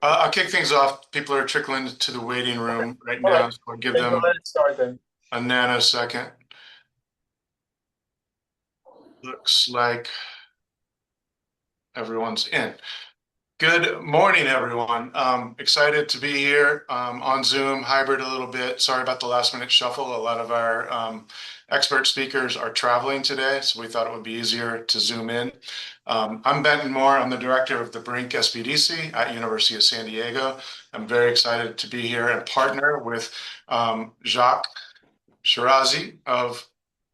I'll kick things off. People are trickling to the waiting room right All right, now, so I'll give then go them ahead and start then. a nanosecond. Looks like everyone's in. Good morning, everyone. Excited to be here on Zoom, hybrid a little bit. Sorry about the last minute shuffle. A lot of our expert speakers are traveling today, so we thought it would be easier to Zoom in. I'm Benton Moore. I'm the director of the Brink SBDC at University of San Diego. I'm very excited to be here and partner with Jacques Shirazi of,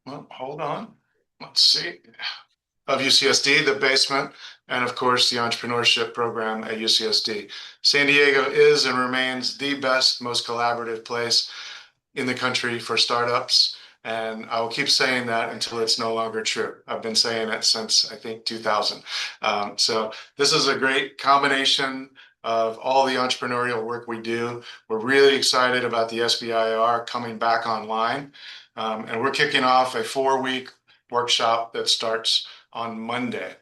well, hold on. Let's see of UCSD, the basement, and of course the entrepreneurship program at UCSD. San Diego is and remains the best, most collaborative place in the country for startups. And I will keep saying that until it's no longer true. I've been saying it since I think 2000. So this is a great combination of all the entrepreneurial work we do. We're really excited about the SBIR coming back online. And we're kicking off a 4-week workshop that starts on Monday.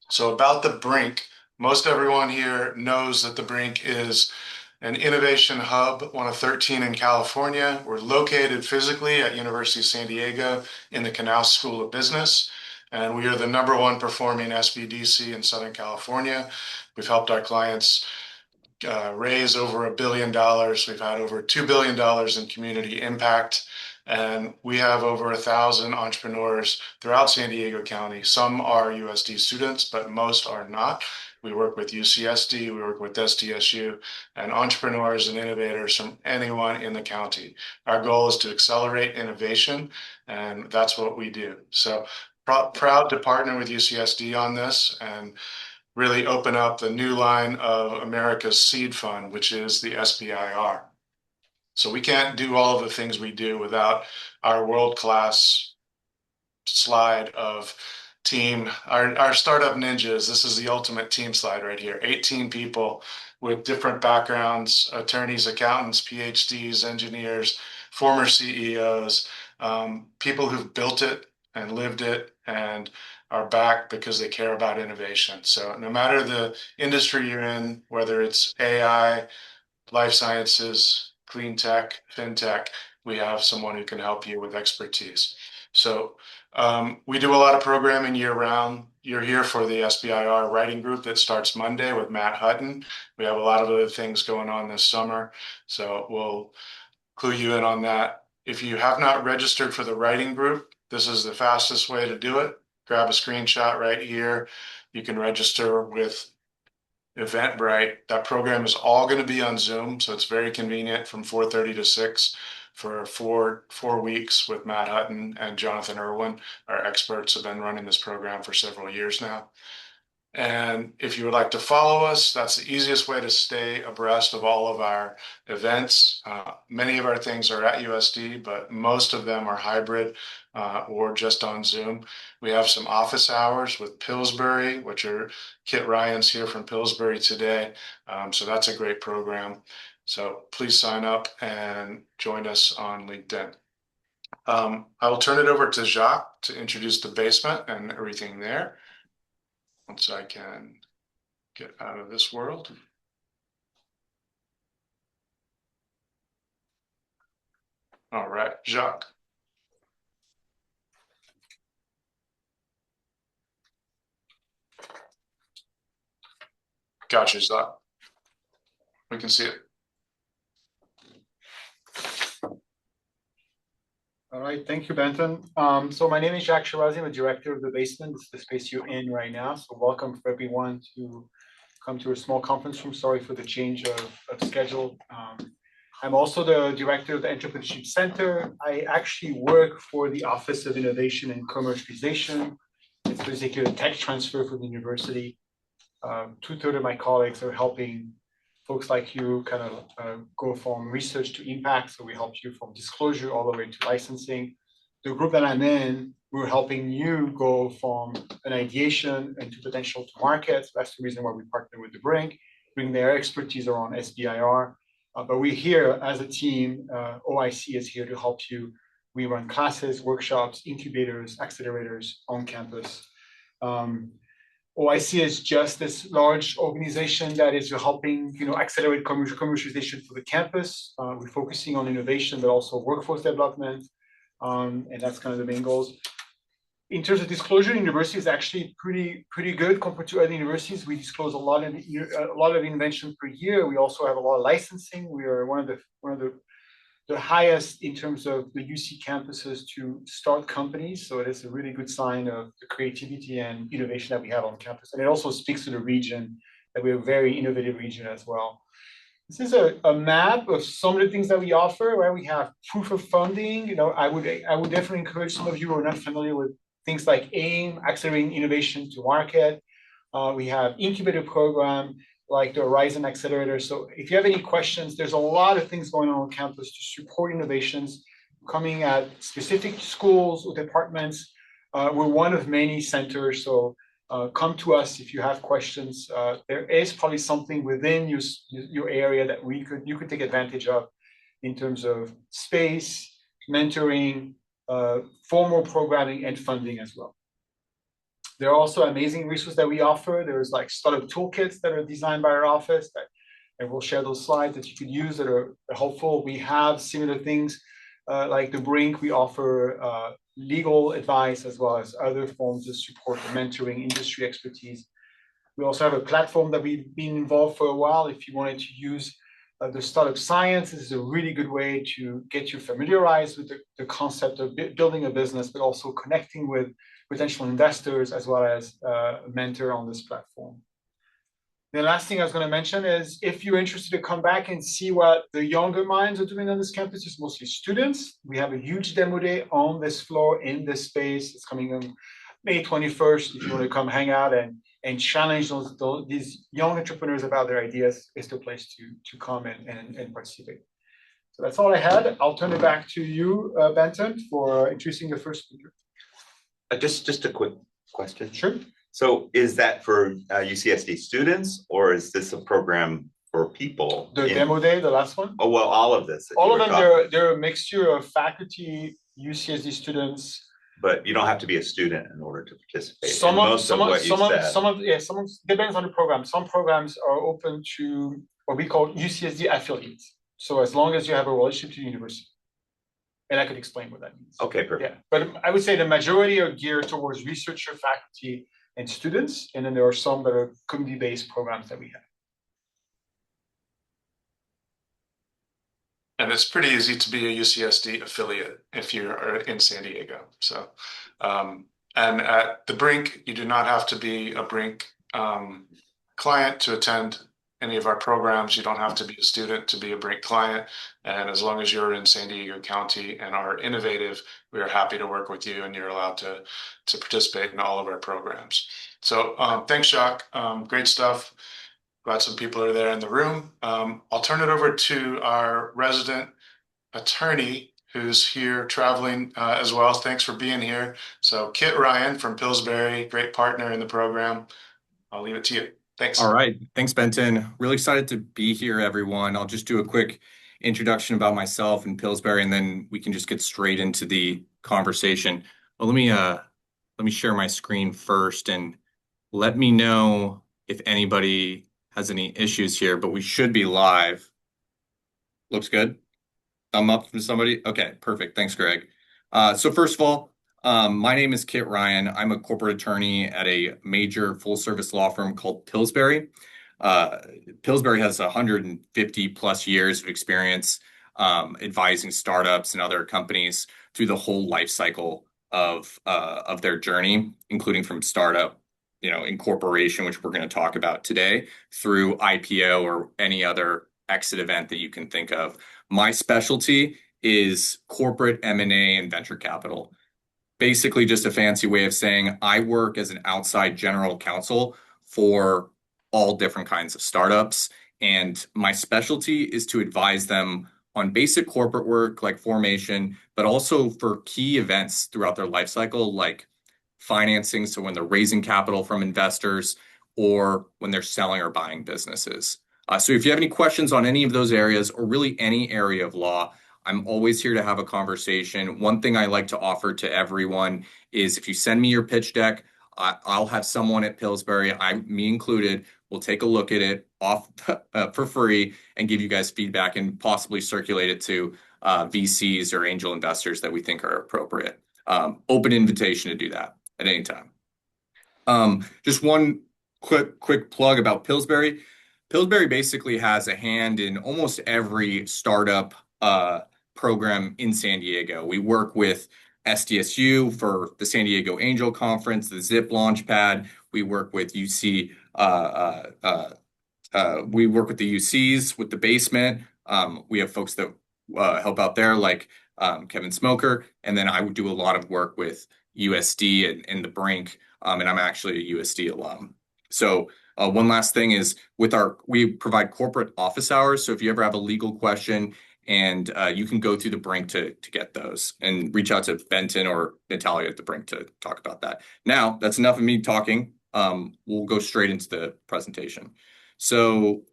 So about the Brink, most everyone here knows that the Brink is an innovation hub, one of 13 in California. We're located physically at University of San Diego in the Canal School of Business, and we are the #1 performing SBDC in Southern California. We've helped our clients raise over $1 billion. We've had over $2 billion in community impact. And we have over 1,000 entrepreneurs throughout San Diego County. Some are USD students, but most are not. We work with UCSD, we work with SDSU, and entrepreneurs and innovators from anyone in the county. Our goal is to accelerate innovation, and that's what we do. So proud to partner with UCSD on this and really open up the new line of America's seed fund, which is the SBIR. So we can't do all of the things we do without our world-class slide of team, our startup ninjas. This is the ultimate team slide right here. 18 people with different backgrounds, attorneys, accountants, PhDs, engineers, former CEOs, people who've built it and lived it and are back because they care about innovation. So no matter the industry you're in, whether it's AI, life sciences, clean tech, fintech, we have someone who can help you with expertise. So we do a lot of programming year round. You're here for the SBIR writing group that starts Monday with Matt Hutton. We have a lot of other things going on this summer, so we'll clue you in on that. If you have not registered for the writing group, this is the fastest way to do it. Grab a screenshot right here. You can register with Eventbrite. That program is all going to be on Zoom, so it's very convenient from 4:30 to 6 for four weeks with Matt Hutton and Jonathan Irwin. Our experts have been running this program for several years now. And if you would like to follow us, that's the easiest way to stay abreast of all of our events. Many of our things are at USD, but most of them are hybrid or just on Zoom. We have some office hours with Pillsbury, which are Kit Ryan's here from Pillsbury today. So that's a great program. So please sign up and join us on LinkedIn. I will turn it over to Jacques to introduce the basement and everything there. Once I can get out of this world. All right, Jacques. Gotcha, Jacques. We can see it. All right, thank you, Benton. So my name is Jacques Shirazi. I'm the director of the basement. This is the space you're in right now. So welcome for everyone to come to a small conference room. Sorry for the change of schedule. I'm also the director of the Entrepreneurship Center. I actually work for the Office of Innovation and Commercialization. It's basically a tech transfer for the university. 2/3 of my colleagues are helping folks like you kind of go from research to impact. So we help you from disclosure all the way to licensing. The group that I'm in, we're helping you go from an ideation into potential to market. So that's the reason why we partner with the Brink, bring their expertise around SBIR. But we're here as a team. OIC is here to help you. We run classes, workshops, incubators, accelerators on campus. OIC is just this large organization that is helping, accelerate commercialization for the campus. We're focusing on innovation, but also workforce development, and that's kind of the main goals. In terms of disclosure, university is actually pretty good compared to other universities. We disclose a lot of invention per year. We also have a lot of licensing. We are one of the highest in terms of the UC campuses to start companies. So it is a really good sign of the creativity and innovation that we have on campus. And it also speaks to the region, that we're a very innovative region as well. This is a map of some of the things that we offer, where we have proof of funding. I would definitely encourage some of you who are not familiar with things like AIM, accelerating innovation to market. We have incubator program like the Horizon Accelerator. So if you have any questions, there's a lot of things going on campus to support innovations coming at specific schools or departments. We're one of many centers, so come to us if you have questions. There is probably something within your area that you could take advantage of in terms of space, mentoring, formal programming, and funding as well. There are also amazing resources that we offer. There's like startup toolkits that are designed by our office, and we'll share those slides that you could use that are helpful. We have similar things like the Brink. We offer legal advice as well as other forms of support for mentoring, industry expertise. We also have a platform that we've been involved for a while. If you wanted to use the startup science, this is a really good way to get you familiarized with the concept of building a business, but also connecting with potential investors as well as a mentor on this platform. The last thing I was going to mention is if you're interested to come back and see what the younger minds are doing on this campus, it's mostly students. We have a huge demo day on this floor in this space. It's coming on May 21st. If you want to come hang out and challenge these young entrepreneurs about their ideas, is the place to come and participate. So that's all I had. I'll turn it back to you, Benton, for introducing the first speaker. Just a quick question. Sure. So is that for UCSD students, or is this a program for people? The demo day, the last one? Oh, well, all of this. All of them, they're a mixture of faculty, UCSD students. But you don't have to be a student in order to participate. Some depends on the program. Some programs are open to what we call UCSD affiliates. So as long as you have a relationship to the university. And I could explain what that means. Okay, perfect. Yeah, but I would say the majority are geared towards researcher, faculty, and students. And then there are some that are community-based programs that we have. And it's pretty easy to be a UCSD affiliate if you're in San Diego. So, and at the Brink, you do not have to be a Brink client to attend any of our programs. You don't have to be a student to be a Brink client. And as long as you're in San Diego County and are innovative, we are happy to work with you, and you're allowed to participate in all of our programs. So thanks, Jacques. Great stuff. Glad some people are there in the room. I'll turn it over to our resident attorney who's here traveling as well. Thanks for being here. So Kit Ryan from Pillsbury, great partner in the program. I'll leave it to you. Thanks. All right. Thanks, Benton. Really excited to be here, everyone. I'll just do a quick introduction about myself and Pillsbury, and then we can just get straight into the conversation. Well, let me share my screen first, and let me know if anybody has any issues here, but we should be live. Looks good. Thumb up from somebody. Okay, perfect. Thanks, Greg. So first of all, my name is Kit Ryan. I'm a corporate attorney at a major full-service law firm called Pillsbury. Pillsbury has 150 plus years of experience advising startups and other companies through the whole life cycle of their journey, including from startup, incorporation, which we're going to talk about today, through IPO or any other exit event that you can think of. My specialty is corporate M&A and venture capital. Basically just a fancy way of saying I work as an outside general counsel for all different kinds of startups. And my specialty is to advise them on basic corporate work like formation, but also for key events throughout their life cycle, like financing. So when they're raising capital from investors or when they're selling or buying businesses. So if you have any questions on any of those areas or really any area of law, I'm always here to have a conversation. One thing I like to offer to everyone is if you send me your pitch deck, I'll have someone at Pillsbury, me included, will take a look at it off for free and give you guys feedback and possibly circulate it to VCs or angel investors that we think are appropriate. Open invitation to do that at any time. Just one quick plug about Pillsbury. Pillsbury basically has a hand in almost every startup program in San Diego. We work with SDSU for the San Diego Angel Conference, the Zip Launchpad. We work with UC. We work with the UCs with the basement. We have folks that help out there, like Kevin Smoker, and then I would do a lot of work with USD and the Brink. And I'm actually a USD alum. So one last thing is we provide corporate office hours. So if you ever have a legal question, and you can go through the Brink to get those and reach out to Benton or Natalia at the Brink to talk about that. Now, that's enough of me talking. We'll go straight into the presentation. So,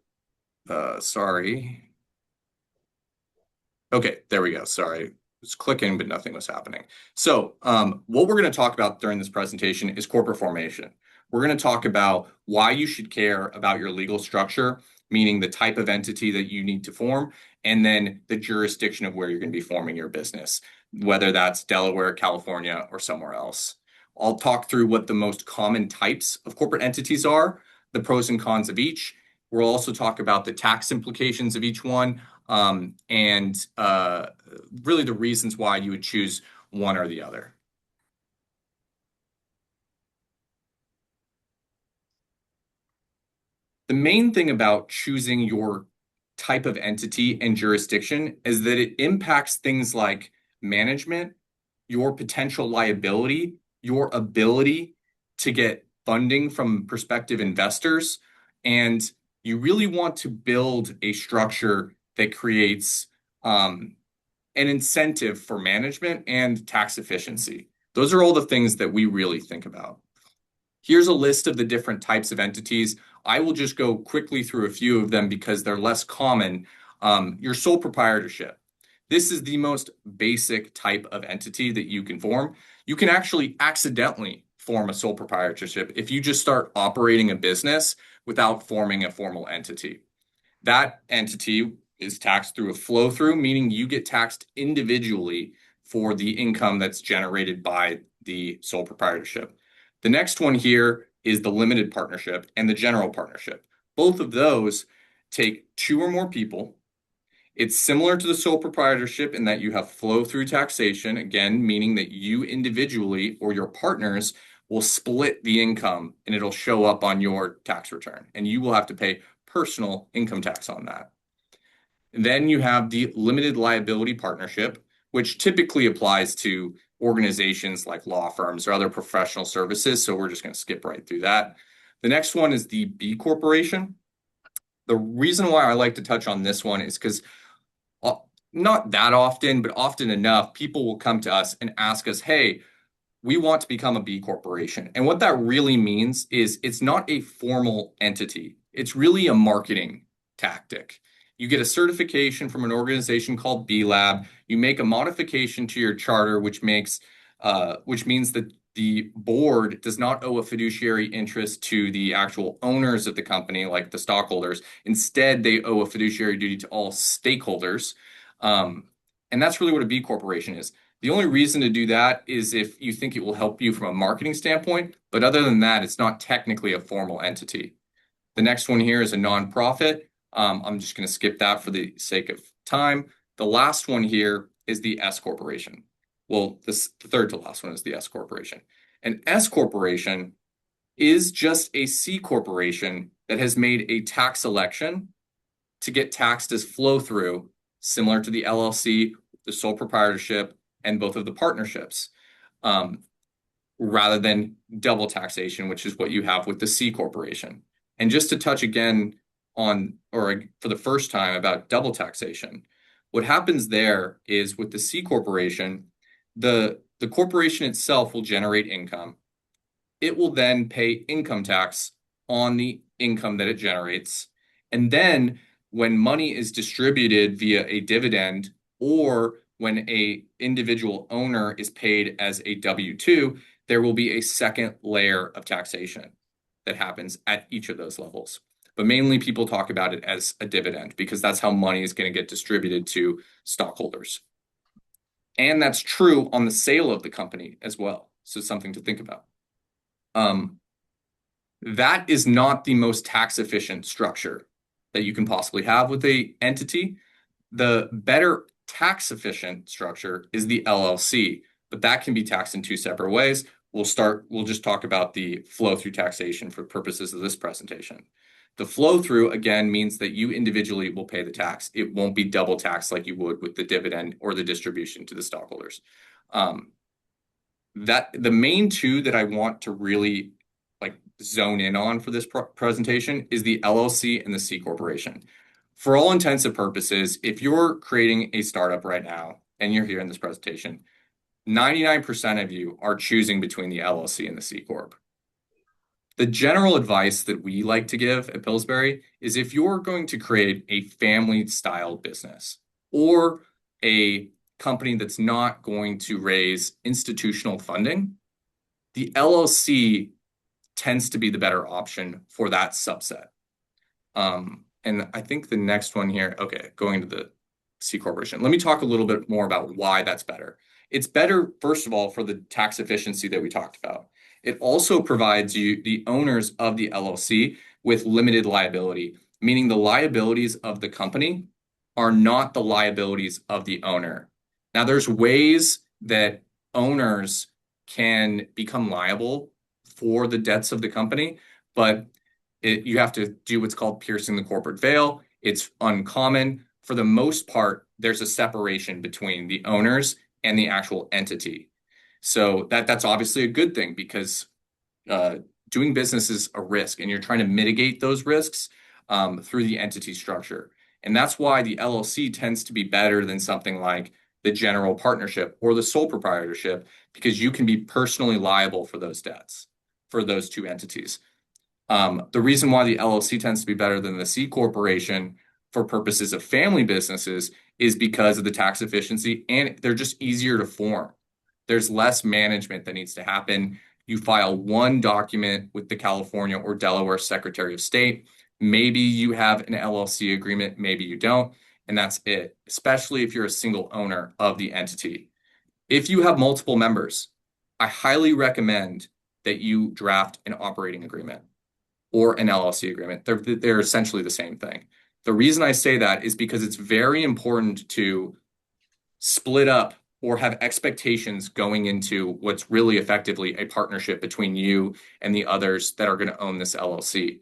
sorry. Okay, there we go. Sorry. It was clicking, but nothing was happening. So what we're going to talk about during this presentation is corporate formation. We're going to talk about why you should care about your legal structure, meaning the type of entity that you need to form, and then the jurisdiction of where you're going to be forming your business, whether that's Delaware, California, or somewhere else. I'll talk through what the most common types of corporate entities are, the pros and cons of each. We'll also talk about the tax implications of each one, and really the reasons why you would choose one or the other. The main thing about choosing your type of entity and jurisdiction is that it impacts things like management, your potential liability, your ability to get funding from prospective investors, and you really want to build a structure that creates an incentive for management and tax efficiency. Those are all the things that we really think about. Here's a list of the different types of entities. I will just go quickly through a few of them because they're less common. Your sole proprietorship. This is the most basic type of entity that you can form. You can actually accidentally form a sole proprietorship if you just start operating a business without forming a formal entity. That entity is taxed through a flow-through, meaning you get taxed individually for the income that's generated by the sole proprietorship. The next one here is the limited partnership and the general partnership. Both of those take 2 or more people. It's similar to the sole proprietorship in that you have flow-through taxation, again, meaning that you individually or your partners will split the income and it'll show up on your tax return, and you will have to pay personal income tax on that. And then you have the limited liability partnership, which typically applies to organizations like law firms or other professional services. So we're just going to skip right through that. The next one is the B corporation. The reason why I like to touch on this one is because not that often, but often enough, people will come to us and ask us, hey, we want to become a B corporation. And what that really means is it's not a formal entity. It's really a marketing tactic. You get a certification from an organization called B Lab. You make a modification to your charter, which means that the board does not owe a fiduciary interest to the actual owners of the company, like the stockholders. Instead, they owe a fiduciary duty to all stakeholders. And that's really what a B corporation is. The only reason to do that is if you think it will help you from a marketing standpoint, but other than that, it's not technically a formal entity. The next one here is a nonprofit. I'm just going to skip that for the sake of time. The last one here is the S corporation. Well, the third to last one is the S corporation. An S corporation is just a C corporation that has made a tax election to get taxed as flow through, similar to the LLC, the sole proprietorship, and both of the partnerships, rather than double taxation, which is what you have with the C corporation. And just to touch again on, or for the first time, about double taxation, what happens there is with the C corporation, the corporation itself will generate income. It will then pay income tax on the income that it generates. And then when money is distributed via a dividend, or when a individual owner is paid as a W-2, there will be a second layer of taxation that happens at each of those levels. But mainly people talk about it as a dividend because that's how money is going to get distributed to stockholders. And that's true on the sale of the company as well. So something to think about. That is not the most tax efficient structure that you can possibly have with a entity. The better tax efficient structure is the LLC, but that can be taxed in two separate ways. We'll just talk about the flow through taxation for purposes of this presentation. The flow through, again, means that you individually will pay the tax. It won't be double taxed like you would with the dividend or the distribution to the stockholders. That the main two that I want to really zone in on for this presentation is the LLC and the C corporation. For all intents and purposes, if you're creating a startup right now and you're here in this presentation, 99% of you are choosing between the LLC and the C corp. The general advice that we like to give at Pillsbury is if you're going to create a family style business or a company that's not going to raise institutional funding, the LLC tends to be the better option for that subset. And I think the next one here, okay, going to the C corporation. Let me talk a little bit more about why that's better. It's better, first of all, for the tax efficiency that we talked about. It also provides you, the owners of the LLC, with limited liability, meaning the liabilities of the company are not the liabilities of the owner. Now, there's ways that owners can become liable for the debts of the company, but you have to do what's called piercing the corporate veil. It's uncommon. For the most part, there's a separation between the owners and the actual entity. So that's obviously a good thing because doing business is a risk and you're trying to mitigate those risks through the entity structure. And that's why the LLC tends to be better than something like the general partnership or the sole proprietorship because you can be personally liable for those debts for those two entities. The reason why the LLC tends to be better than the C corporation for purposes of family businesses is because of the tax efficiency and they're just easier to form. There's less management that needs to happen. You file one document with the California or Delaware Secretary of State. Maybe you have an LLC agreement, maybe you don't, and that's it, especially if you're a single owner of the entity. If you have multiple members, I highly recommend that you draft an operating agreement or an LLC agreement. They're essentially the same thing. The reason I say that is because it's very important to split up or have expectations going into what's really effectively a partnership between you and the others that are going to own this LLC.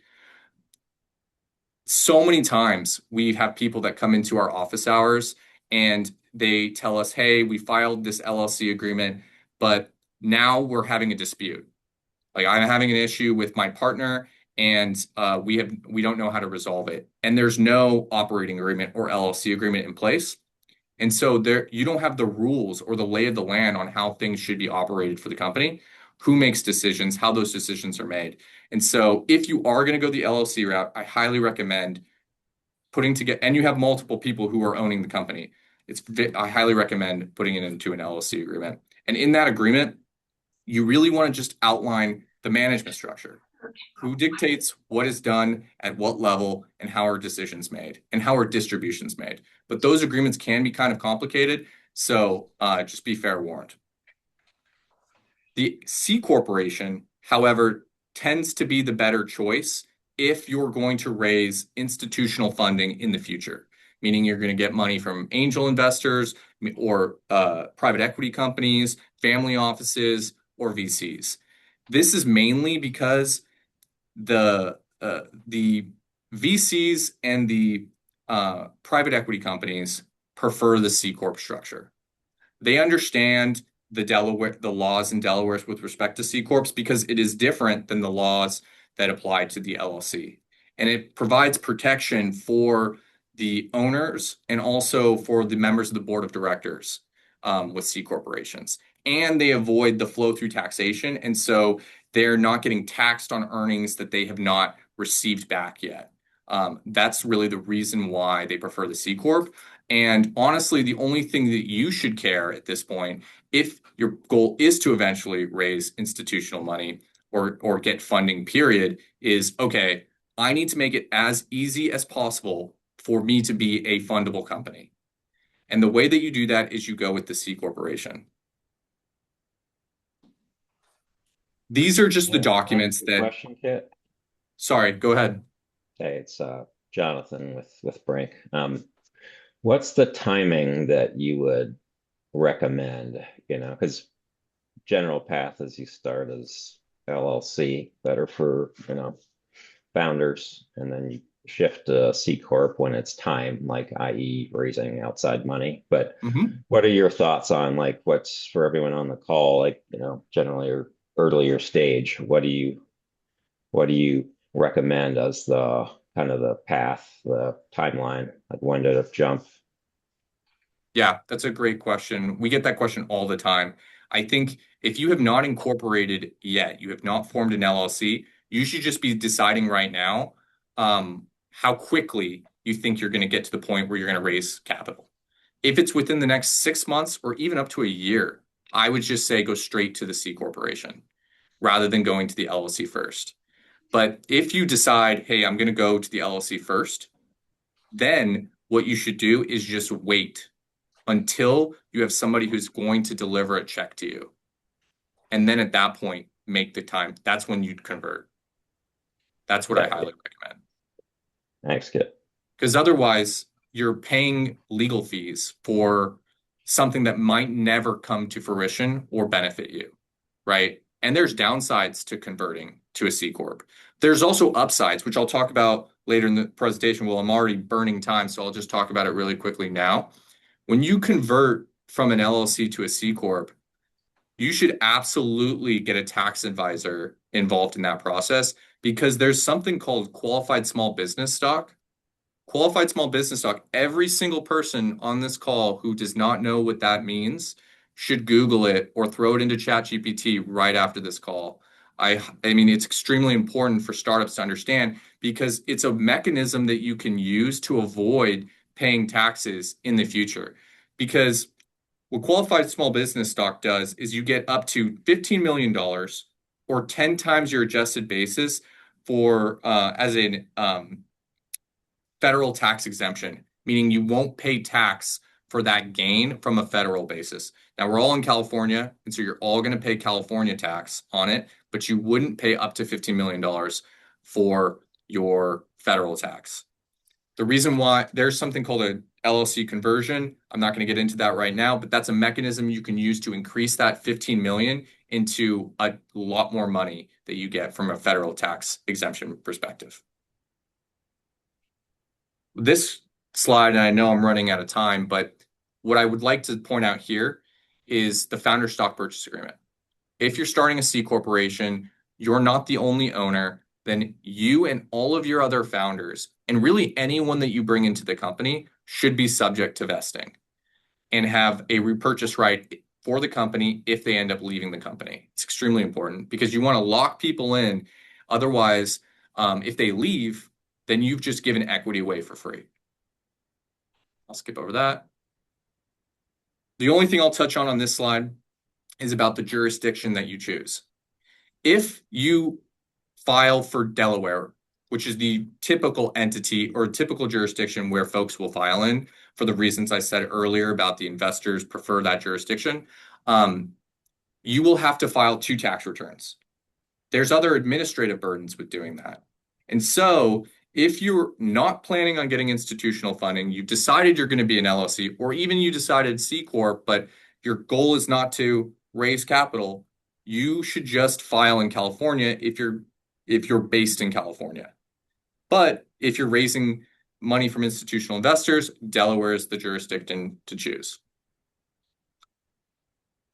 So many times we have people that come into our office hours and they tell us, hey, we filed this LLC agreement, but now we're having a dispute. Like I'm having an issue with my partner and we don't know how to resolve it. And there's no operating agreement or LLC agreement in place. And so you don't have the rules or the lay of the land on how things should be operated for the company, who makes decisions, how those decisions are made. And so if you are going to go the LLC route, I highly recommend putting together, and you have multiple people who are owning the company. I highly recommend putting it into an LLC agreement. And in that agreement, you really want to just outline the management structure. Who dictates what is done at what level and how are decisions made and how are distributions made. But those agreements can be kind of complicated, so just be fair warned. The C corporation, however, tends to be the better choice if you're going to raise institutional funding in the future, meaning you're going to get money from angel investors or private equity companies, family offices, or VCs. This is mainly because the VCs and the private equity companies prefer the C corp structure. They understand the laws in Delaware with respect to C corps because it is different than the laws that apply to the LLC, and it provides protection for the owners and also for the members of the board of directors with C corporations. And they avoid the flow through taxation, and so they're not getting taxed on earnings that they have not received back yet. That's really the reason why they prefer the C Corp. And honestly, the only thing that you should care at this point, if your goal is to eventually raise institutional money or get funding, period, is okay, I need to make it as easy as possible for me to be a fundable company. And the way that you do that is you go with the C corporation. These are just the Yeah, can I ask documents a that, question, Kit? sorry, go ahead. Hey, it's Jonathan with Brink. What's the timing that you would recommend? You know, because general path is you start as LLC, better for, you know, founders, and then you shift to C Corp when it's time, like i.e. raising outside money. But Mhm. what are your thoughts on like what's for everyone on the call, like, you know, generally or earlier stage? What do you recommend as the kind of the path, the timeline, like when to jump? Yeah, that's a great question. We get that question all the time. I think if you have not incorporated yet, you have not formed an LLC, you should just be deciding right now how quickly you think you're going to get to the point where you're going to raise capital. If it's within the next 6 months or even up to a year, I would just say go straight to the C corporation rather than going to the LLC first. But if you decide, hey, I'm going to go to the LLC first, then what you should do is just wait until you have somebody who's going to deliver a check to you. And then at that point, make the time. That's when you'd convert. That's what I Okay, highly recommend. thanks, Kit. Because otherwise, you're paying legal fees for something that might never come to fruition or benefit you, right? And there's downsides to converting to a C Corp. There's also upsides, which I'll talk about later in the presentation. Well, I'm already burning time, so I'll just talk about it really quickly now. When you convert from an LLC to a C Corp, you should absolutely get a tax advisor involved in that process because there's something called qualified small business stock. Qualified small business stock, every single person on this call who does not know what that means should Google it or throw it into ChatGPT right after this call. I mean, it's extremely important for startups to understand because it's a mechanism that you can use to avoid paying taxes in the future. Because what qualified small business stock does is you get up to $15 million or 10 times your adjusted basis for as an federal tax exemption, meaning you won't pay tax for that gain from a federal basis. Now, we're all in California, and so you're all going to pay California tax on it, but you wouldn't pay up to $15 million for your federal tax. The reason why there's something called a LLC conversion, I'm not going to get into that right now, but that's a mechanism you can use to increase that 15 million into a lot more money that you get from a federal tax exemption perspective. This slide, and I know I'm running out of time, but what I would like to point out here is the founder stock purchase agreement. If you're starting a C corporation, you're not the only owner, then you and all of your other founders, and really anyone that you bring into the company, should be subject to vesting and have a repurchase right for the company if they end up leaving the company. It's extremely important because you want to lock people in. Otherwise, if they leave, then you've just given equity away for free. I'll skip over that. The only thing I'll touch on this slide is about the jurisdiction that you choose. If you file for Delaware, which is the typical entity or typical jurisdiction where folks will file in, for the reasons I said earlier about the investors prefer that jurisdiction, you will have to file 2 tax returns. There's other administrative burdens with doing that. And so if you're not planning on getting institutional funding, you've decided you're going to be an LLC, or even you decided C Corp, but your goal is not to raise capital, you should just file in California if you're based in California. But if you're raising money from institutional investors, Delaware is the jurisdiction to choose.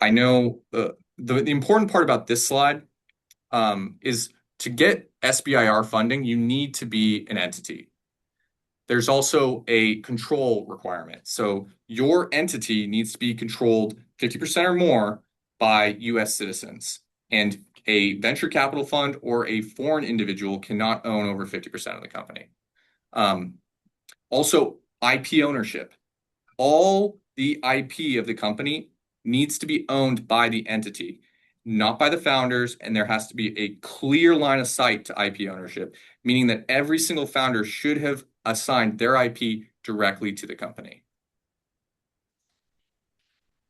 I know the important part about this slide is to get SBIR funding, you need to be an entity. There's also a control requirement. So your entity needs to be controlled 50% or more by US citizens. And a venture capital fund or a foreign individual cannot own over 50% of the company. Also, IP ownership. All the IP of the company needs to be owned by the entity, not by the founders, and there has to be a clear line of sight to IP ownership, meaning that every single founder should have assigned their IP directly to the company.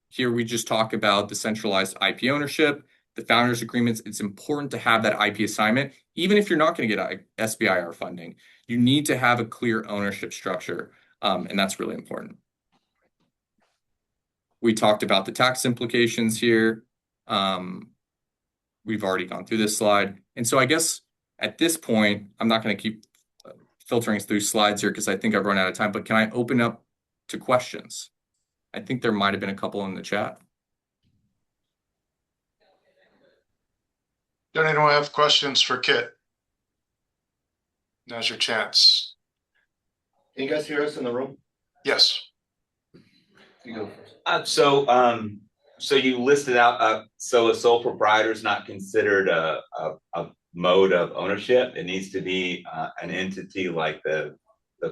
Here we just talk about the centralized IP ownership, the founders agreements. It's important to have that IP assignment, even if you're not going to get SBIR funding. You need to have a clear ownership structure, and that's really important. We talked about the tax implications here. We've already gone through this slide. And so I guess at this point, I'm not going to keep filtering through slides here because I think I've run out of time, but can I open up to questions? I think there might have been a couple in the chat. Don't anyone have questions for Kit? Now's your chance. Can you guys hear us in the room? Yes. You go first. So you listed out, so a sole proprietor is not considered a mode of ownership. It needs to be an entity like the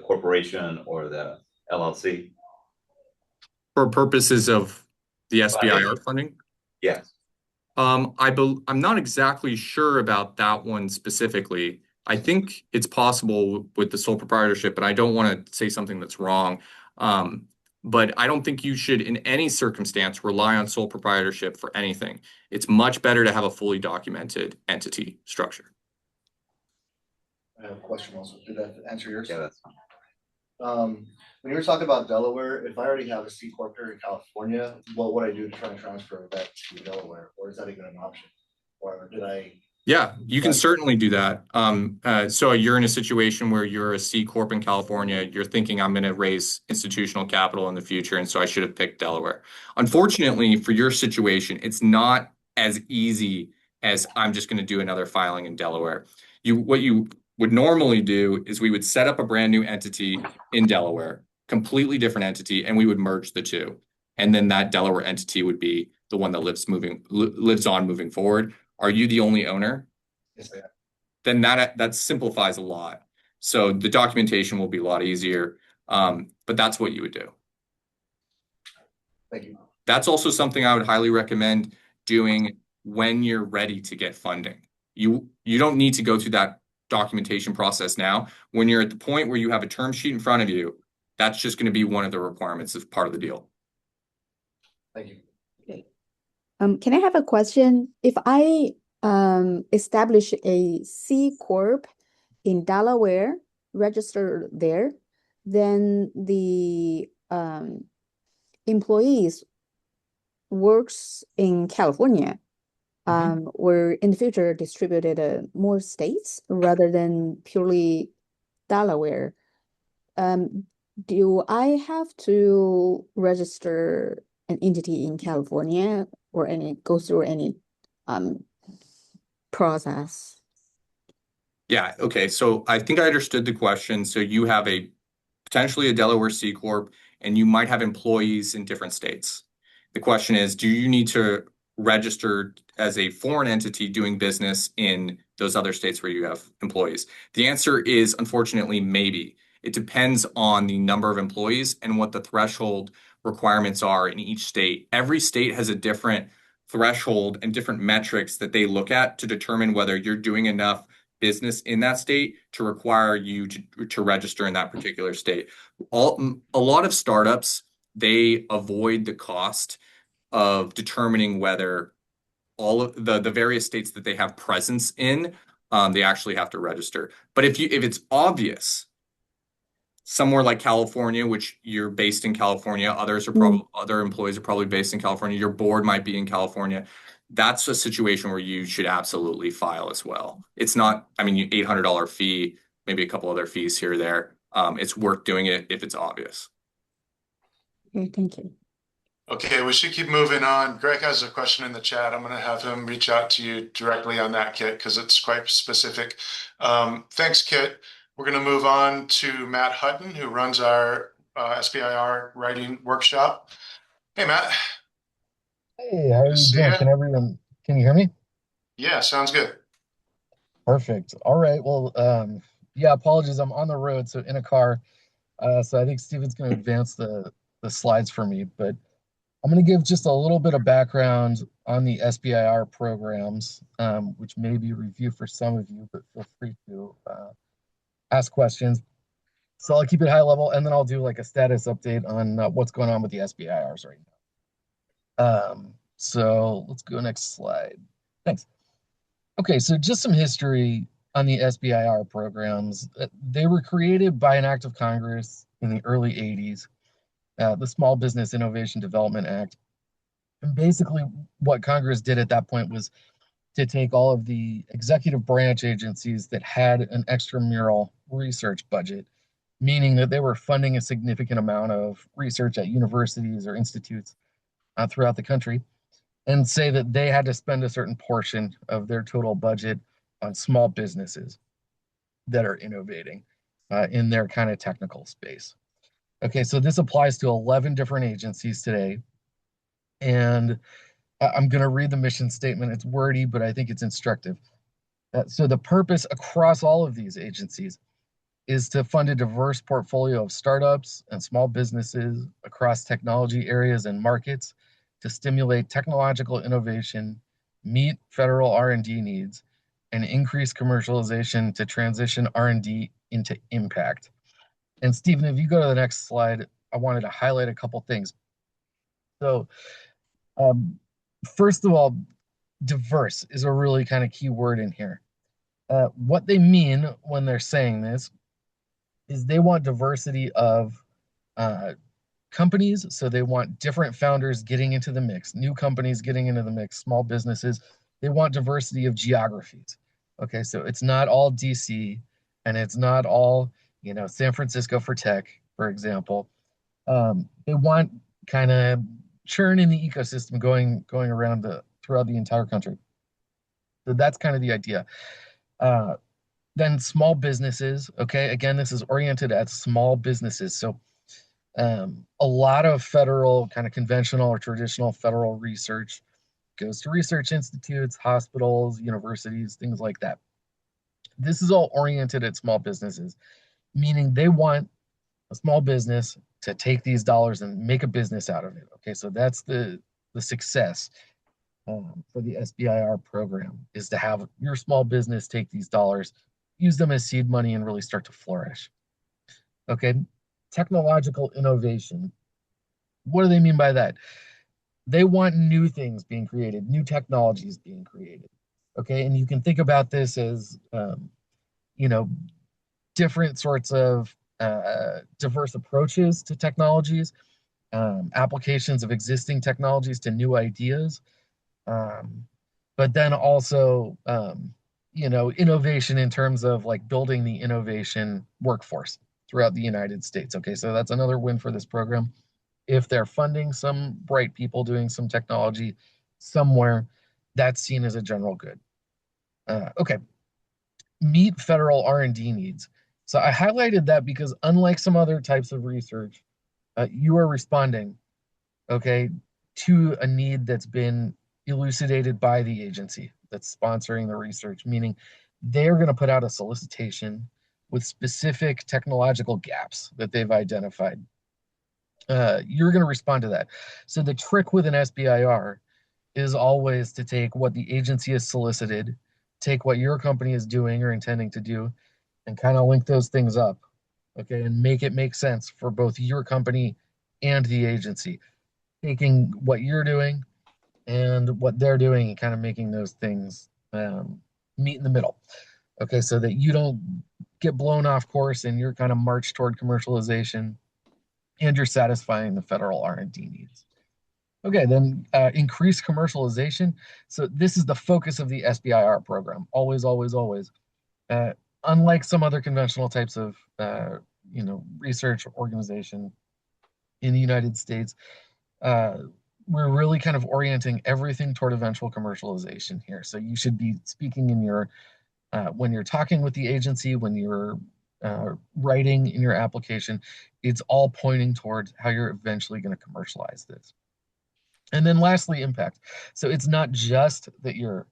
corporation or the LLC. For purposes of the SBIR funding? Yes. I'm not exactly sure about that one specifically. I think it's possible with the sole proprietorship, but I don't want to say something that's wrong. But I don't think you should, in any circumstance, rely on sole proprietorship for anything. It's much better to have a fully documented entity structure. I have a question also. Did that answer yours? Yeah, that's fine. When you were talking about Delaware, if I already have a C corp here in California, what would I do to try and transfer that to Delaware? Or is that even an option? Or did I? Yeah, you can certainly do that. So you're in a situation where you're a C corp in California. You're thinking I'm going to raise institutional capital in the future, and so I should have picked Delaware. Unfortunately, for your situation, it's not as easy as I'm just going to do another filing in Delaware. What you would normally do is we would set up a brand new entity in Delaware, completely different entity, and we would merge the two. And then that Delaware entity would be the one that lives on moving forward. Are you the only owner? Yes, I am. Then that simplifies a lot. So the documentation will be a lot easier. But that's what you would do. Thank you. That's also something I would highly recommend doing when you're ready to get funding. You don't need to go through that documentation process now. When you're at the point where you have a term sheet in front of you, that's just going to be one of the requirements as part of the deal. Thank you. Can I have a question? If I establish a C corp in Delaware, register there, then the employees works in California, or in the future distributed more states rather than purely Delaware. Do I have to register an entity in California or go through any process? Yeah, okay. So I think I understood the question. So you have potentially a Delaware C corp, and you might have employees in different states. The question is, do you need to register as a foreign entity doing business in those other states where you have employees? The answer is, unfortunately, maybe. It depends on the number of employees and what the threshold requirements are in each state. Every state has a different threshold and different metrics that they look at to determine whether you're doing enough business in that state to require you to register in that particular state. A lot of startups, they avoid the cost of determining whether all of the various states that they have presence in, they actually have to register. But if it's obvious, somewhere like California, which you're based in California, other employees are probably based in California, your board might be in California. That's a situation where you should absolutely file as well. It's not, I mean, $800 fee, maybe a couple other fees here or there. It's worth doing it if it's obvious. Okay, thank you. Okay, we should keep moving on. Greg has a question in the chat. I'm going to have him reach out to you directly on that, Kit, because it's quite specific. Thanks, Kit. We're going to move on to Matt Hutton, who runs our SBIR writing workshop. Hey, Matt. Hey, how are you doing? Can you hear me? Yeah, sounds good. Perfect. All right. Well, Yeah, apologies. I'm on the road, so in a car. So I think Steven's going to advance the slides for me, but I'm going to give just a little bit of background on the SBIR programs, which may be review for some of you, but feel free to ask questions. So I'll keep it high level, and then I'll do like a status update on what's going on with the SBIRs right now. So let's go next slide. Thanks. Okay, so just some history on the SBIR programs. They were created by an act of Congress in the early 80s, the Small Business Innovation Development Act. And basically, what Congress did at that point was to take all of the executive branch agencies that had an extramural research budget, meaning that they were funding a significant amount of research at universities or institutes throughout the country, and say that they had to spend a certain portion of their total budget on small businesses that are innovating in their kind of technical space. Okay, so this applies to 11 different agencies today. And I'm going to read the mission statement. It's wordy, but I think it's instructive. So the purpose across all of these agencies is to fund a diverse portfolio of startups and small businesses across technology areas and markets to stimulate technological innovation, meet federal R&D needs, and increase commercialization to transition R&D into impact. And Stephen, if you go to the next slide, I wanted to highlight a couple things. So, um, first of all, diverse is a really kind of key word in here. What they mean when they're saying this is they want diversity of uh, companies. So they want different founders getting into the mix, new companies getting into the mix, small businesses. They want diversity of geographies. Okay, so it's not all DC and it's not all, San Francisco for tech, for example. They want kind of churn in the ecosystem going around throughout the entire country. So that's kind of the idea. Uh, then small businesses. Okay, again, this is oriented at small businesses. So a lot of federal kind of conventional or traditional federal research goes to research institutes, hospitals, universities, things like that. This is all oriented at small businesses, meaning they want a small business to take these dollars and make a business out of it. Okay, so that's the success for the SBIR program is to have your small business take these dollars, use them as seed money, and really start to flourish. Okay, technological innovation. What do they mean by that? They want new things being created, new technologies being created. Okay, and you can think about this as you know different sorts of diverse approaches to technologies, applications of existing technologies to new ideas, but then also innovation in terms of like building the innovation workforce throughout the United States. Okay, so that's another win for this program. If they're funding some bright people doing some technology somewhere, that's seen as a general good. Okay, meet federal R&D needs. So I highlighted that because unlike some other types of research, you are responding, okay, to a need that's been elucidated by the agency that's sponsoring the research, meaning they're going to put out a solicitation with specific technological gaps that they've identified. You're going to respond to that. So the trick with an SBIR is always to take what the agency has solicited, take what your company is doing or intending to do, and kind of link those things up, okay, and make it make sense for both your company and the agency. Taking what you're doing and what they're doing and kind of making those things meet in the middle, okay, so that you don't get blown off course and you're kind of march toward commercialization and you're satisfying the federal R&D needs. Okay, then increase commercialization. So this is the focus of the SBIR program. Always, always, always. Uh, Unlike some other conventional types of research organization in the United States, uh, we're really kind of orienting everything toward eventual commercialization here. So you should be speaking in your when you're talking with the agency, when you're writing in your application, it's all pointing towards how you're eventually going to commercialize this. And then lastly, impact. So it's not just that you're,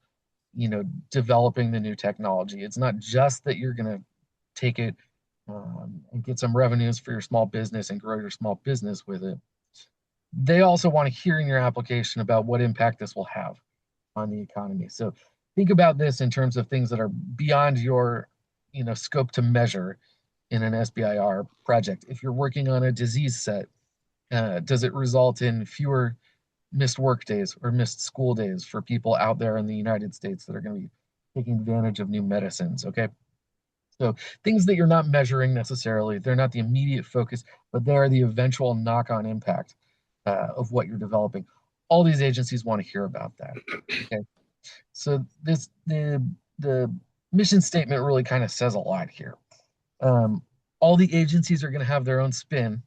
developing the new technology. It's not just that you're going to take it and get some revenues for your small business and grow your small business with it. They also want to hear in your application about what impact this will have on the economy. So think about this in terms of things that are beyond your, scope to measure in an SBIR project. If you're working on a disease set, does it result in fewer missed work days or missed school days for people out there in the United States that are going to be taking advantage of new medicines? Okay. So things that you're not measuring necessarily, they're not the immediate focus, but they are the eventual knock-on impact of what you're developing. All these agencies want to hear about that. Okay. So the mission statement really kind of says a lot here. All the agencies are going to have their own spin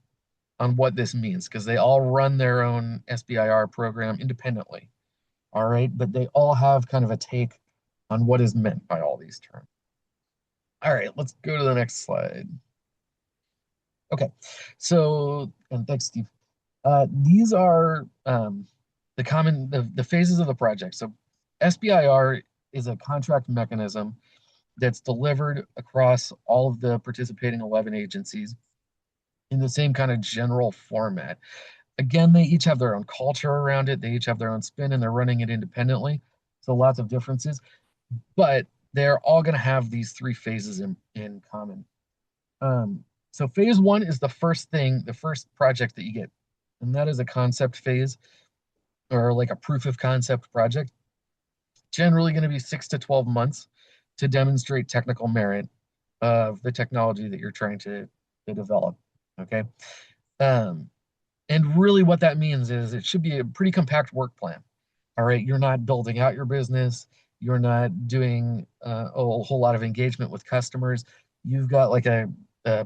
on what this means because they all run their own SBIR program independently. All right, but they all have kind of a take on what is meant by all these terms. All right, let's go to the next slide. Okay, so, and thanks, Steve. These are the phases of the project. So SBIR is a contract mechanism that's delivered across all of the participating 11 agencies in the same kind of general format. Again, they each have their own culture around it. They each have their own spin and they're running it independently. So lots of differences, but they're all going to have these three phases in common. So phase one is the first project that you get, and that is a concept phase or like a proof of concept project. Generally going to be 6 to 12 months to demonstrate technical merit of the technology that you're trying to develop. Okay. And really what that means is it should be a pretty compact work plan. All right. You're not building out your business. You're not doing a whole lot of engagement with customers. You've got like a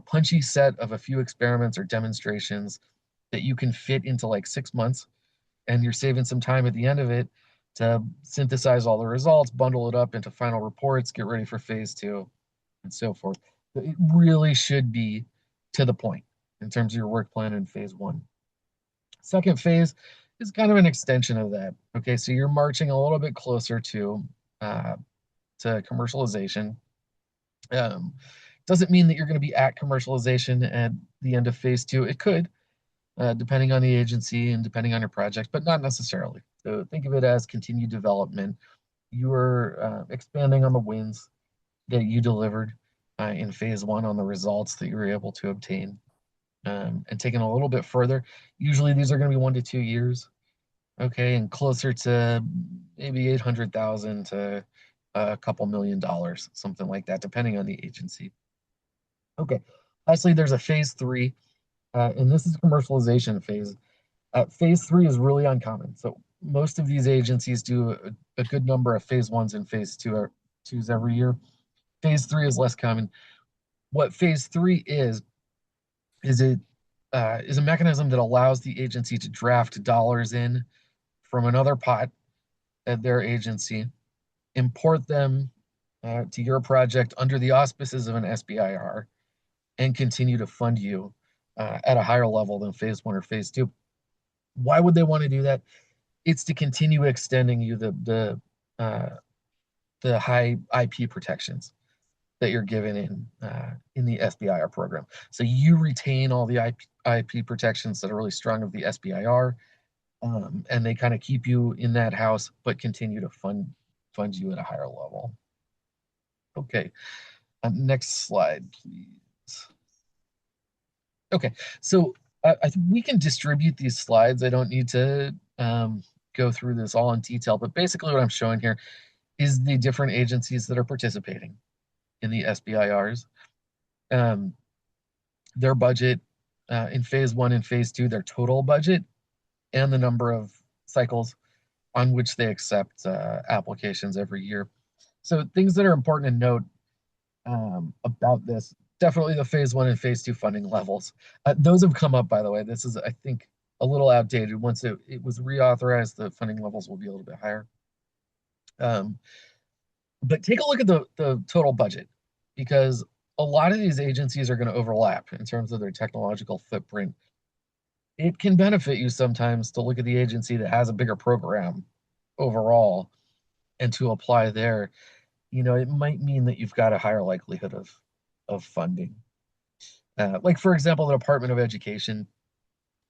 punchy set of a few experiments or demonstrations that you can fit into like 6 months. And you're saving some time at the end of it to synthesize all the results, bundle it up into final reports, get ready for phase two, and so forth. But it really should be to the point in terms of your work plan in phase one. Second phase is kind of an extension of that. Okay, so you're marching a little bit closer to commercialization. Doesn't mean that you're going to be at commercialization at the end of phase two. It could, depending on the agency and depending on your project, but not necessarily. So think of it as continued development. You are expanding on the wins that you delivered in phase one, on the results that you were able to obtain, and taking a little bit further. Usually these are going to be 1 to 2 years, okay, and closer to maybe 800,000 to a couple $1,000,000, something like that, depending on the agency. Okay, lastly, there's a phase three, and this is commercialization phase. Phase three is really uncommon. So most of these agencies do a good number of phase ones and phase twos every year. Phase three is less common. What phase three is it is a mechanism that allows the agency to draft dollars in from another pot at their agency, import them to your project under the auspices of an SBIR, and continue to fund you at a higher level than phase one or phase two. Why would they want to do that? It's to continue extending you the high IP protections that you're given in the SBIR program. So you retain all the IP protections that are really strong of the SBIR, and they kind of keep you in that house, but continue to fund you at a higher level. Okay, next slide, please. Okay, so I think we can distribute these slides. I don't need to go through this all in detail, but basically what I'm showing here is the different agencies that are participating in the SBIRs, their budget in phase one and phase two, their total budget, and the number of cycles on which they accept applications every year. So things that are important to note about this, definitely the phase one and phase two funding levels. Those have come up, by the way. This is, I think, a little outdated. Once it was reauthorized, the funding levels will be a little bit higher. But take a look at the total budget, because a lot of these agencies are going to overlap in terms of their technological footprint. It can benefit you sometimes to look at the agency that has a bigger program overall and to apply there. It might mean that you've got a higher likelihood of funding. Like for example, the Department of Education,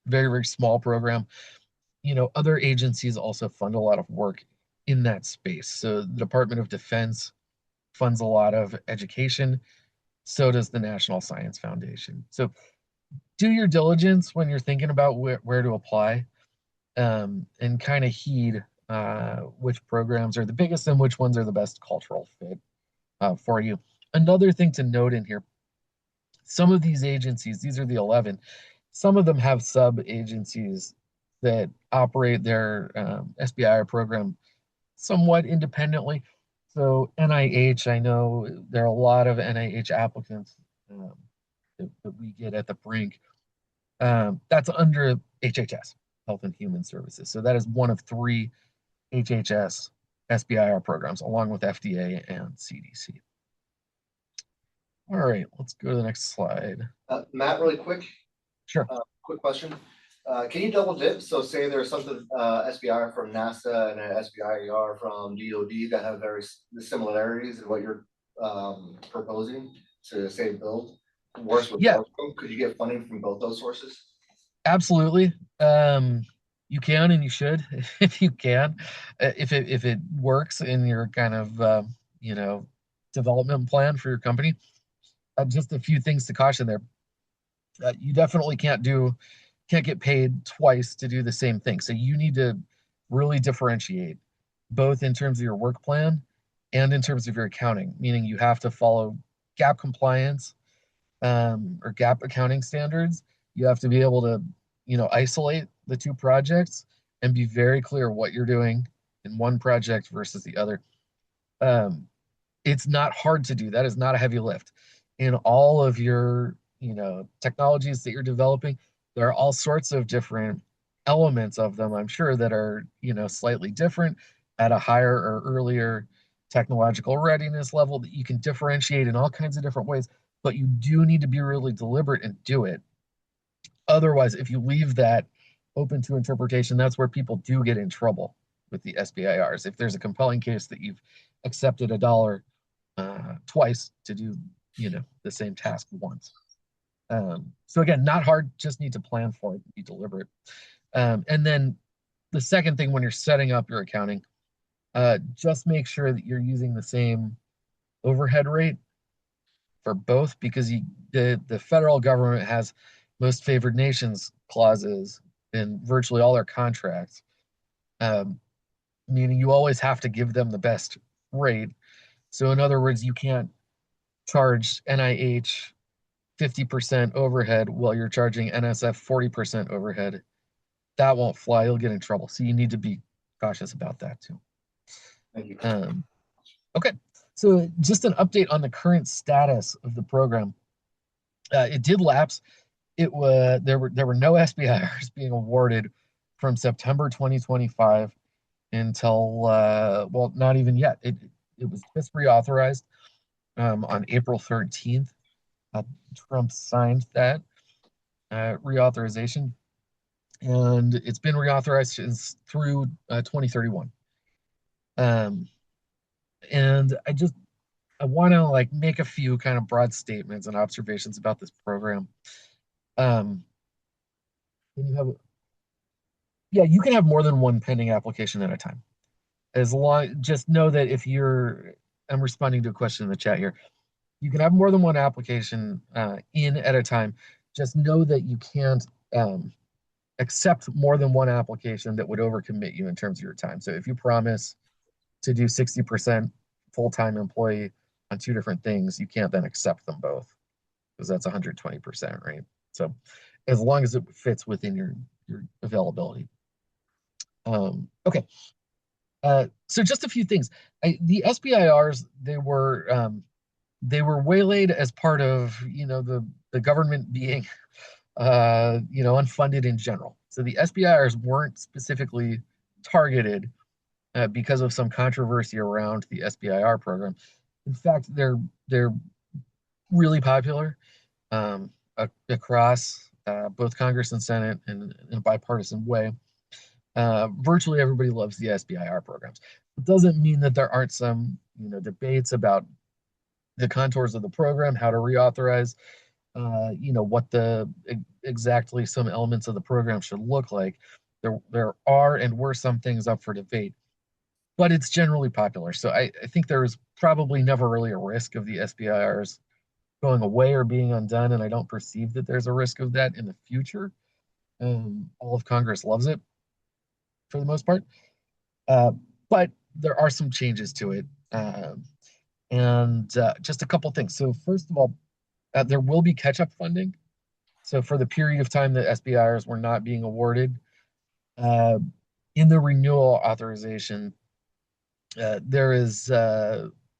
very, very small program. Other agencies also fund a lot of work in that space. So the Department of Defense funds a lot of education. So does the National Science Foundation. So do your diligence when you're thinking about where to apply, and kind of heed which programs are the biggest and which ones are the best cultural fit for you. Another thing to note in here, some of these agencies, these are the 11, some of them have sub-agencies that operate their SBIR program somewhat independently. So NIH, I know there are a lot of NIH applicants that we get at the Brink. That's under HHS, Health and Human Services. So that is one of 3 HHS SBIR programs, along with FDA and CDC. All right, let's go to the next slide. Matt, really quick, Sure. quick question. Can you double dip? So say there's something SBIR from NASA and an SBIR from DoD that have very similarities in what you're proposing to say build works with Yeah. both of them. Could you get funding from both those sources? Absolutely. You can and you should if you can, if it works in your kind of development plan for your company. Just a few things to caution there. You definitely can't get paid twice to do the same thing. So you need to really differentiate both in terms of your work plan and in terms of your accounting, meaning you have to follow GAAP compliance or GAAP accounting standards. You have to be able to, isolate the 2 projects and be very clear what you're doing in one project versus the other. It's not hard to do. That is not a heavy lift. In all of your, technologies that you're developing, there are all sorts of different elements of them, I'm sure, that are, slightly different at a higher or earlier technological readiness level that you can differentiate in all kinds of different ways, but you do need to be really deliberate and do it. Otherwise, if you leave that open to interpretation, that's where people do get in trouble with the SBIRs. If there's a compelling case that you've accepted $1 twice to do, the same task once. So again, not hard, just need to plan for it, be deliberate. And then the second thing, when you're setting up your accounting, just make sure that you're using the same overhead rate for both, because the federal government has most favored nations clauses in virtually all their contracts, meaning you always have to give them the best rate. So in other words, you can't charge NIH 50% overhead while you're charging NSF 40% overhead. That won't fly. You'll get in trouble. So you need to be cautious about that too. Thank you. Okay, so just an update on the current status of the program. It did lapse. There were no SBIRs being awarded from September 2025 until well, not even yet. It was just reauthorized on April 13th. Trump signed that reauthorization, and it's been reauthorized since through 2031. And I want to make a few kind of broad statements and observations about this program. You can have more than one pending application at a time. Just know that I'm responding to a question in the chat here. You can have more than one application in at a time. Just know that you can't accept more than one application that would overcommit you in terms of your time. So if you promise to do 60% full-time employee on 2 different things, you can't then accept them both, because that's 120%, right? So as long as it fits within your availability. Okay. So just a few things. The SBIRs, they were waylaid as part of the government being unfunded in general. So the SBIRs weren't specifically targeted because of some controversy around the SBIR program. In fact, they're really popular across both Congress and Senate in a bipartisan way. Virtually everybody loves the SBIR programs. It doesn't mean that there aren't some debates about the contours of the program, how to reauthorize, what exactly some elements of the program should look like. There are and were some things up for debate, but it's generally popular. So I think there's probably never really a risk of the SBIRs going away or being undone, and I don't perceive that there's a risk of that in the future. All of Congress loves it for the most part, uh, but there are some changes to it, and just a couple things. So first of all, there will be catch-up funding. So for the period of time that SBIRs were not being awarded, uh, in the renewal authorization, there is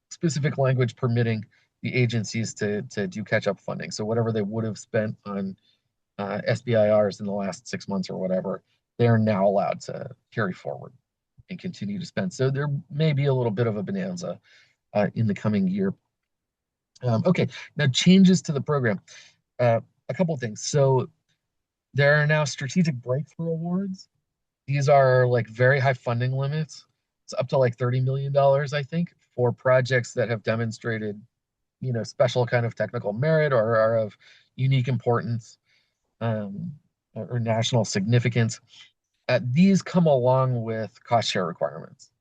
specific language permitting the agencies to do catch-up funding. So whatever they would have spent on SBIRs in the last 6 months or whatever, they are now allowed to carry forward and continue to spend. So there may be a little bit of a bonanza in the coming year. Okay, now changes to the program. A couple of things. So there are now strategic breakthrough awards. These are like very high funding limits. It's up to like $30 million, I think, for projects that have demonstrated, special kind of technical merit or are of unique importance, or national significance. These come along with cost share requirements.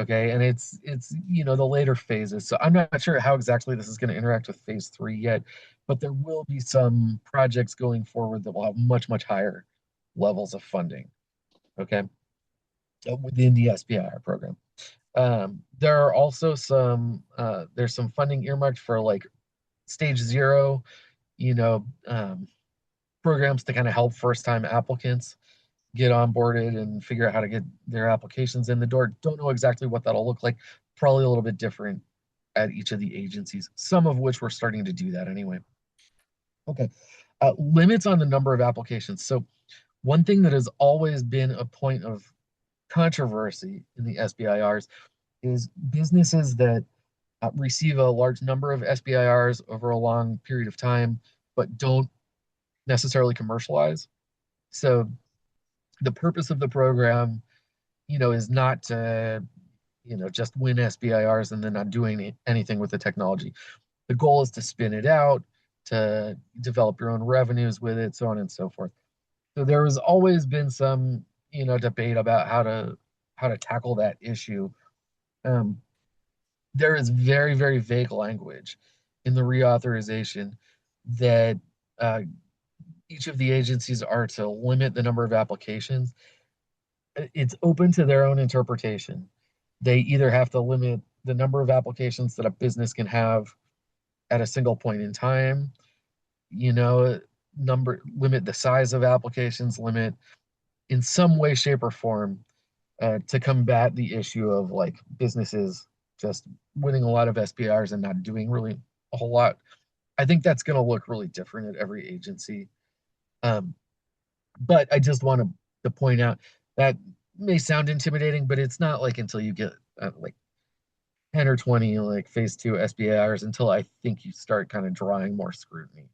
Okay, and it's the later phases. So I'm not sure how exactly this is going to interact with phase 3 yet, but there will be some projects going forward that will have much higher levels of funding. Okay, within the SBIR program. There are also there's some funding earmarked for like stage 0, programs to kind of help first time applicants get onboarded and figure out how to get their applications in the door. Don't know exactly what that'll look like. Probably a little bit different at each of the agencies, some of which we're starting to do that anyway. Okay. Limits on the number of applications. So one thing that has always been a point of controversy in the SBIRs is businesses that receive a large number of SBIRs over a long period of time, but don't necessarily commercialize. So the purpose of the program, is not to, just win SBIRs and then not doing anything with the technology. The goal is to spin it out, to develop your own revenues with it, so on and so forth. So there has always been some, debate about how to tackle that issue. There is very vague language in the reauthorization that each of the agencies are to limit the number of applications. It's open to their own interpretation. They either have to limit the number of applications that a business can have at a single point in time, limit the size of applications, limit in some way, shape, or form to combat the issue of like businesses just winning a lot of SBIRs and not doing really a whole lot. I think that's going to look really different at every agency. But I just want to point out that may sound intimidating, but it's not like until you get like 10 or 20 like phase 2 SBIRs until I think you start kind of drawing more scrutiny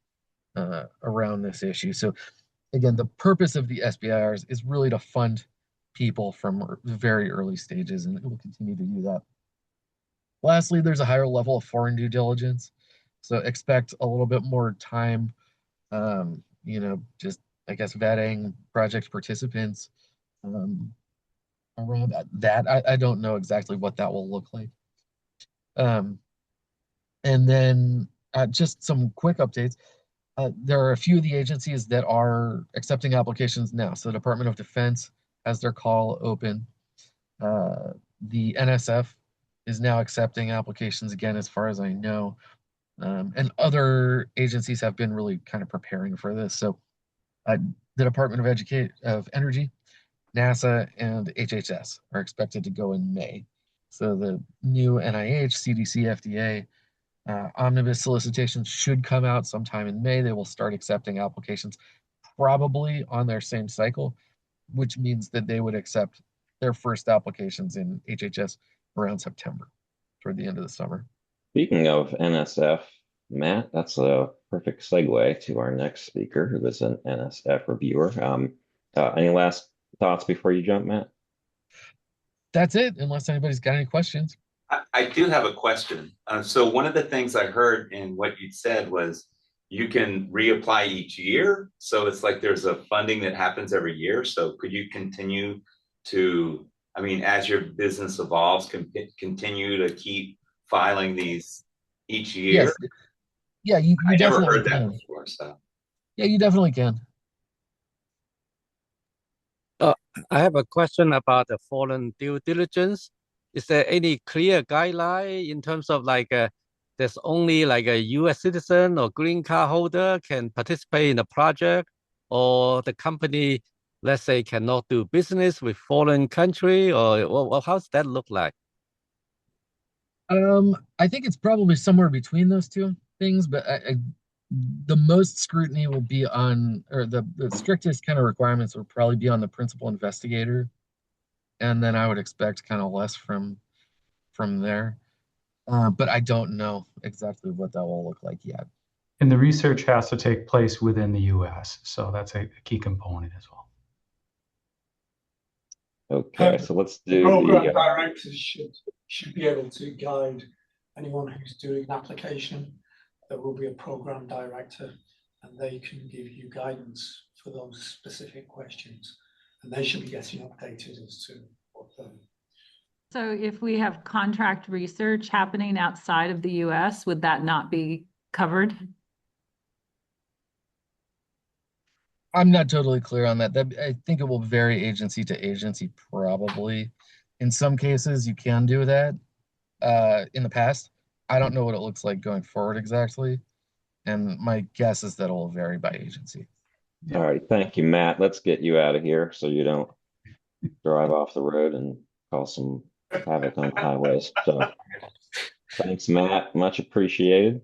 around this issue. So again, the purpose of the SBIRs is really to fund people from very early stages, and it will continue to do that. Lastly, there's a higher level of foreign due diligence. So expect a little bit more time, just I guess vetting project participants around that. I don't know exactly what that will look like. And then just some quick updates. There are a few of the agencies that are accepting applications now. So the Department of Defense has their call open. The NSF is now accepting applications again, as far as I know. And other agencies have been really kind of preparing for this. So the Department of Energy, NASA, and HHS are expected to go in May. So the new NIH, CDC, FDA omnibus solicitations should come out sometime in May. They will start accepting applications probably on their same cycle, which means that they would accept their first applications in HHS around September, toward the end of the summer. Speaking of NSF, Matt, that's a perfect segue to our next speaker, who is an NSF reviewer. Any last thoughts before you jump, Matt? That's it, unless anybody's got any questions. I do have a question. So one of the things I heard in what you said was you can reapply each year. So it's like there's a funding that happens every year. So could you continue to, I mean, as your business evolves, continue to keep filing these each year? Yes, yeah, you I never definitely heard that can. before. So Yeah, you definitely can. Uh, I have a question about the foreign due diligence. Is there any clear guideline in terms of like there's only like a US citizen or green card holder can participate in the project, or the company, let's say, cannot do business with foreign country, or how's that look like? I think it's probably somewhere between those two things, but the most scrutiny will be on, or the strictest kind of requirements will probably be on the principal investigator, and then I would expect kind of less from there. But I don't know exactly what that will look like yet. And the research has to take place within the US, so that's a key component as well. Okay, so let's do Program the, directors should be able to guide anyone who's doing an application. There will be a program director, and they can give you guidance for those specific questions, and they should be getting updated as to what the. So if we have contract research happening outside of the US, would that not be covered? I'm not totally clear on that. I think it will vary agency to agency, probably. In some cases, you can do that. In the past, I don't know what it looks like going forward exactly, and my guess is that it will vary by agency. all right, thank you, Matt. Let's get you out of here so you don't drive off the road and cause some havoc on the highways. So thanks, Matt. Much appreciated.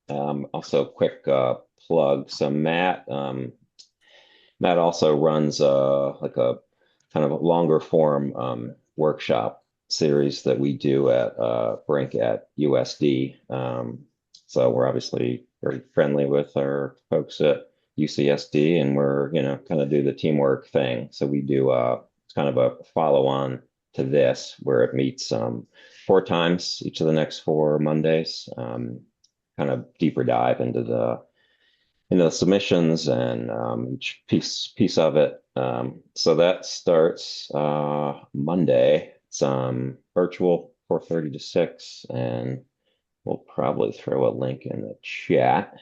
Also, quick plug. So Matt also runs like a kind of a longer form workshop series that we do at Brink at USD. So we're obviously very friendly with our folks at UCSD, and we're kind of do the teamwork thing. So we do it's kind of a follow on to this where it meets 4 times each of the next 4 Mondays. Kind of deeper dive into the submissions and each piece of it. So that starts Monday. It's virtual 4:30 to 6, and we'll probably throw a link in the chat.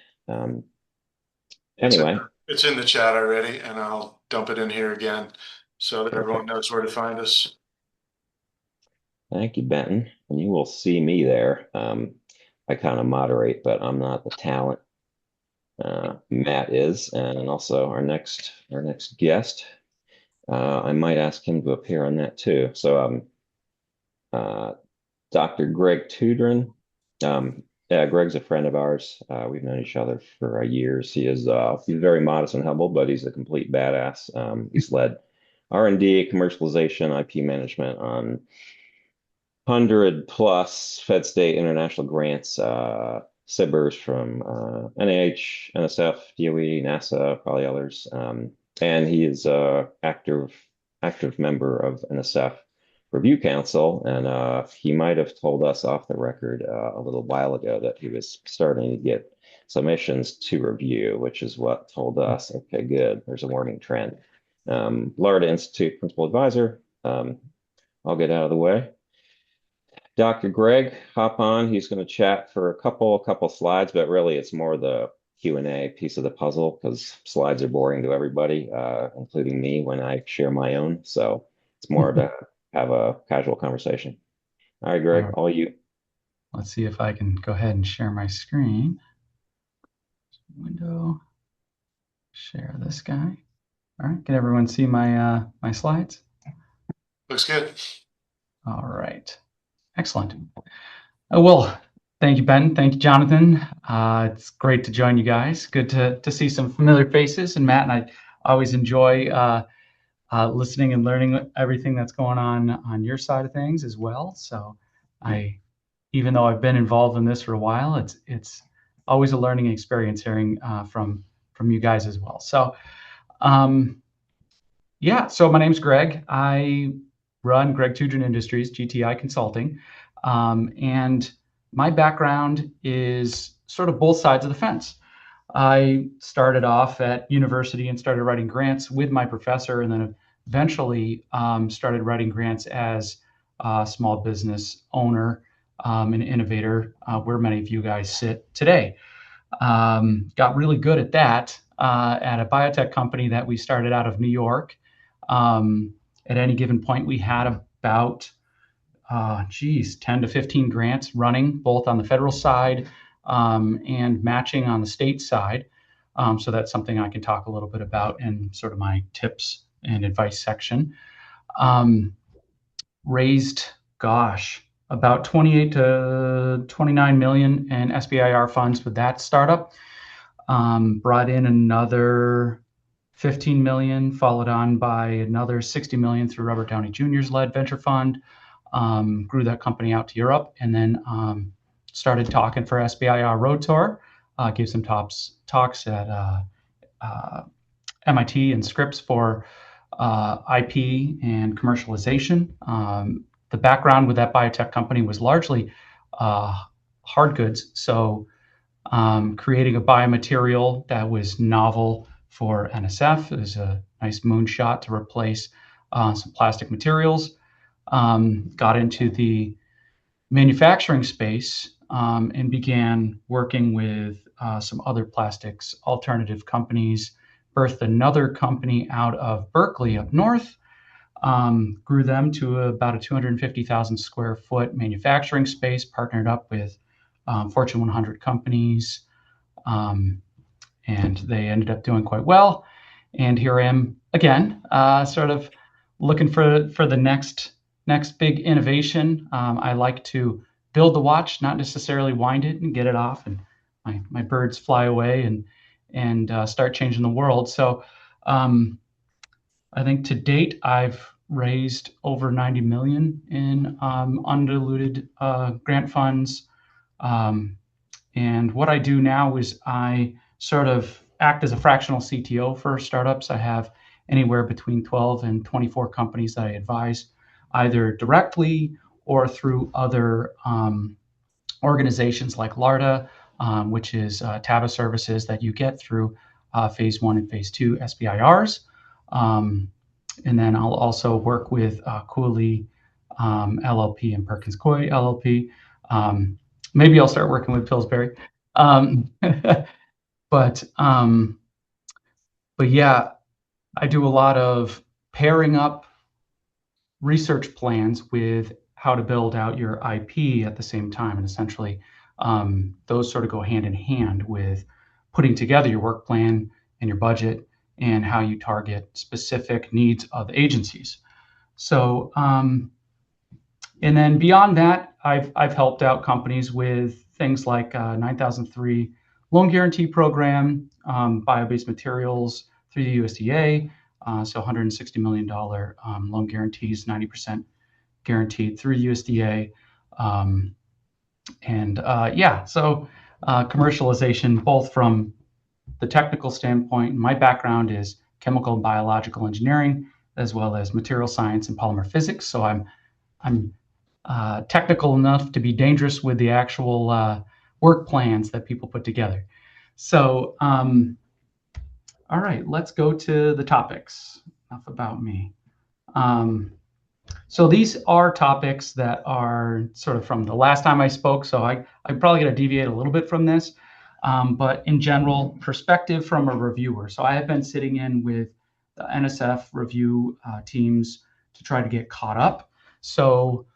Anyway, It's in the chat already, and I'll dump it in here again so that everyone knows where to find us. thank you, Benton. And you will see me there. I kind of moderate, but I'm not the talent. Matt is, and also our next guest. I might ask him to appear on that too. So Dr. Greg Tudrin. Yeah, Greg's a friend of ours. We've known each other for years. He's very modest and humble, but he's a complete badass. He's led R&D, commercialization, IP management on 100+ Fed State international grants, SBIRs from NIH, NSF, DOE, NASA, probably others. And he is a active member of NSF Review Council, and he might have told us off the record a little while ago that he was starting to get submissions to review, which is what told us, okay, good, there's a warning trend. Florida Institute Principal Advisor. I'll get out of the way. Dr. Greg, hop on. He's going to chat for a couple slides, but really it's more the Q&A piece of the puzzle because slides are boring to everybody, including me when I share my own. So it's more to have a casual conversation. All right, Greg, all you. Let's see if I can go ahead and share my screen. Window, share this guy. All right, can everyone see my my slides? Looks good. All right, excellent. Well, thank you, Ben. Thank you, Jonathan. It's great to join you guys. Good to see some familiar faces. And Matt and I always enjoy listening and learning everything that's going on your side of things as well. So even though I've been involved in this for a while, it's always a learning experience hearing from you guys as well. So yeah, so my name's Greg. I run Greg Tudrin Industries, GTI Consulting. And my background is sort of both sides of the fence. I started off at university and started writing grants with my professor, and then eventually started writing grants as a small business owner and innovator, where many of you guys sit today. Got really good at that at a biotech company that we started out of New York. At any given point, we had about 10 to 15 grants running, both on the federal side and matching on the state side. So that's something I can talk a little bit about in sort of my tips and advice section. Raised, about 28 to 29 million in SBIR funds with that startup. Brought in another 15 million, followed on by another 60 million through Robert Downey Jr.'s led venture fund. Grew that company out to Europe, and then started talking for SBIR Road Tour. Gave some talks at MIT and Scripps for IP and commercialization. The background with that biotech company was largely hard goods. So creating a biomaterial that was novel for NSF. It was a nice moonshot to replace some plastic materials. Got into the manufacturing space and began working with some other plastics alternative companies. Birthed another company out of Berkeley up north. Grew them to about a 250,000 square foot manufacturing space, partnered up with Fortune 100 companies, and they ended up doing quite well. And here I am again, sort of looking for the next big innovation. I like to build the watch, not necessarily wind it and get it off, and my birds fly away and start changing the world. So I think to date I've raised over 90 million in undiluted grant funds. And what I do now is I sort of act as a fractional CTO for startups. I have anywhere between 12 and 24 companies that I advise, either directly or through other organizations like LARDA, which is TABA services that you get through phase 1 and phase 2 SBIRs. And then I'll also work with Cooley LLP and Perkins Coie LLP. Maybe I'll start working with Pillsbury. But yeah, I do a lot of pairing up research plans with how to build out your IP at the same time. And essentially, those sort of go hand in hand with putting together your work plan and your budget and how you target specific needs of agencies. So, and then beyond that, I've helped out companies with things like 9003 loan guarantee program, bio-based materials through the USDA, so $160 million loan guarantees, 90% guaranteed through USDA. So commercialization, both from the technical standpoint. My background is chemical and biological engineering, as well as material science and polymer physics. So I'm technical enough to be dangerous with the actual work plans that people put together. So, all right, let's go to the topics. Enough about me. So these are topics that are sort of from the last time I spoke. So I'm probably going to deviate a little bit from this, but in general, perspective from a reviewer. So I have been sitting in with the NSF review teams to try to get caught up. So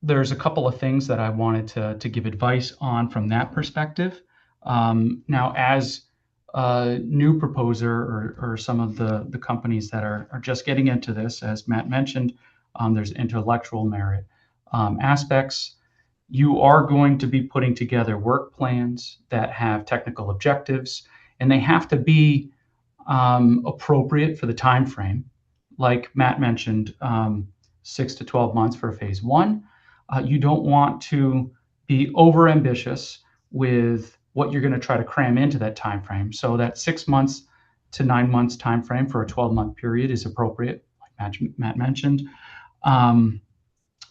there's a couple of things that I wanted to give advice on from that perspective. Now, as a new proposer or some of the companies that are just getting into this, as Matt mentioned, there's intellectual merit aspects. You are going to be putting together work plans that have technical objectives, and they have to be appropriate for the time frame. Like Matt mentioned, 6 to 12 months for phase 1. You don't want to be overambitious with what you're going to try to cram into that time frame. So that 6 months to 9 months time frame for a 12-month period is appropriate. Like Matt mentioned.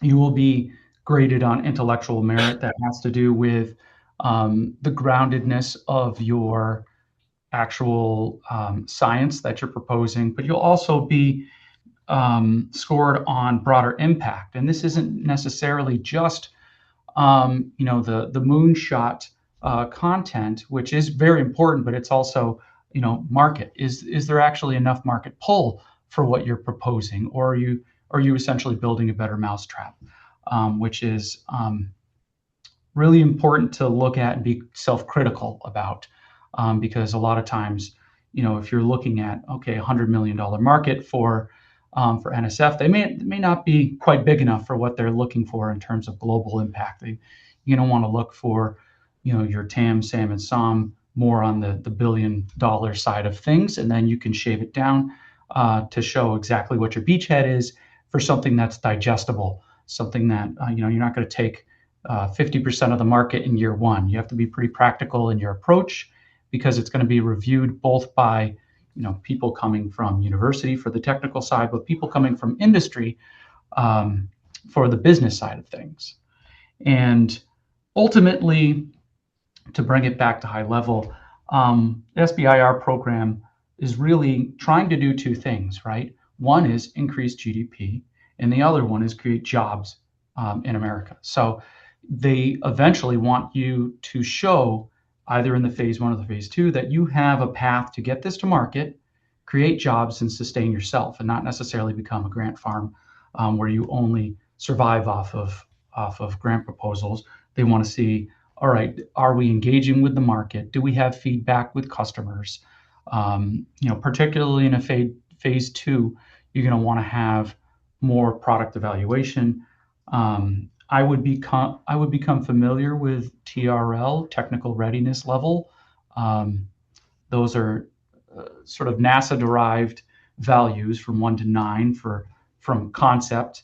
You will be graded on intellectual merit that has to do with the groundedness of your actual science that you're proposing, but you'll also be scored on broader impact. And this isn't necessarily just the moonshot content, which is very important, but it's also market. Is there actually enough market pull for what you're proposing, or are you essentially building a better mousetrap, which is really important to look at and be self-critical about, because a lot of times, if you're looking at $100 million market for NSF, they may not be quite big enough for what they're looking for in terms of global impact. You don't want to look for your TAM, SAM, and SOM more on the $1 billion side of things, and then you can shave it down to show exactly what your beachhead is for something that's digestible, something that you're not going to take 50% of the market in year one. You have to be pretty practical in your approach, because it's going to be reviewed both by people coming from university for the technical side, but people coming from industry for the business side of things. And ultimately, to bring it back to high level, the SBIR program is really trying to do two things, right? One is increase GDP, and the other one is create jobs in America. So they eventually want you to show, either in the phase 1 or the phase 2, that you have a path to get this to market, create jobs, and sustain yourself, and not necessarily become a grant farm where you only survive off of grant proposals. They want to see, all right, are we engaging with the market? Do we have feedback with customers? Particularly in a phase 2, you're going to want to have more product evaluation. I would become familiar with TRL, technical readiness level. Those are sort of NASA-derived values from 1 to 9 from concept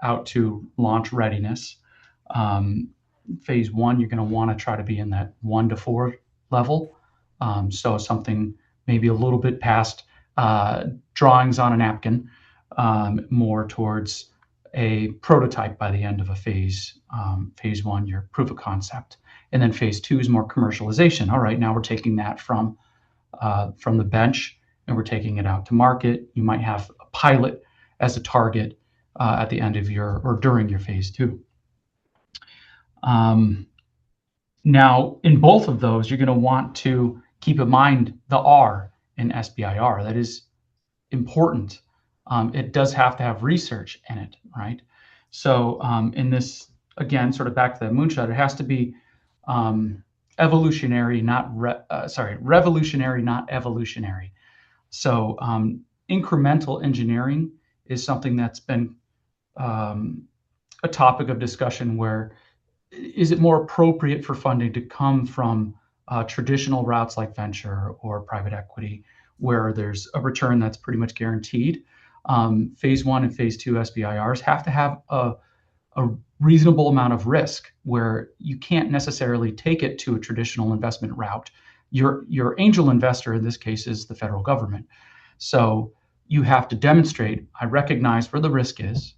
out to launch readiness. Phase 1, you're going to want to try to be in that 1 to 4 level. So something maybe a little bit past drawings on a napkin, more towards a prototype by the end of a phase 1, your proof of concept. And then phase 2 is more commercialization. All right, now we're taking that from the bench and we're taking it out to market. You might have a pilot as a target at the end of or during your phase 2. Now, in both of those, you're going to want to keep in mind the R in SBIR. That is important. It does have to have research in it, right? So in this, again, sort of back to that moonshot, it has to be revolutionary, not evolutionary. So incremental engineering is something that's been a topic of discussion, where is it more appropriate for funding to come from traditional routes like venture or private equity, where there's a return that's pretty much guaranteed. Phase 1 and phase 2 SBIRs have to have a reasonable amount of risk, where you can't necessarily take it to a traditional investment route. Your angel investor in this case is the federal government. So you have to demonstrate, I recognize where the risk is.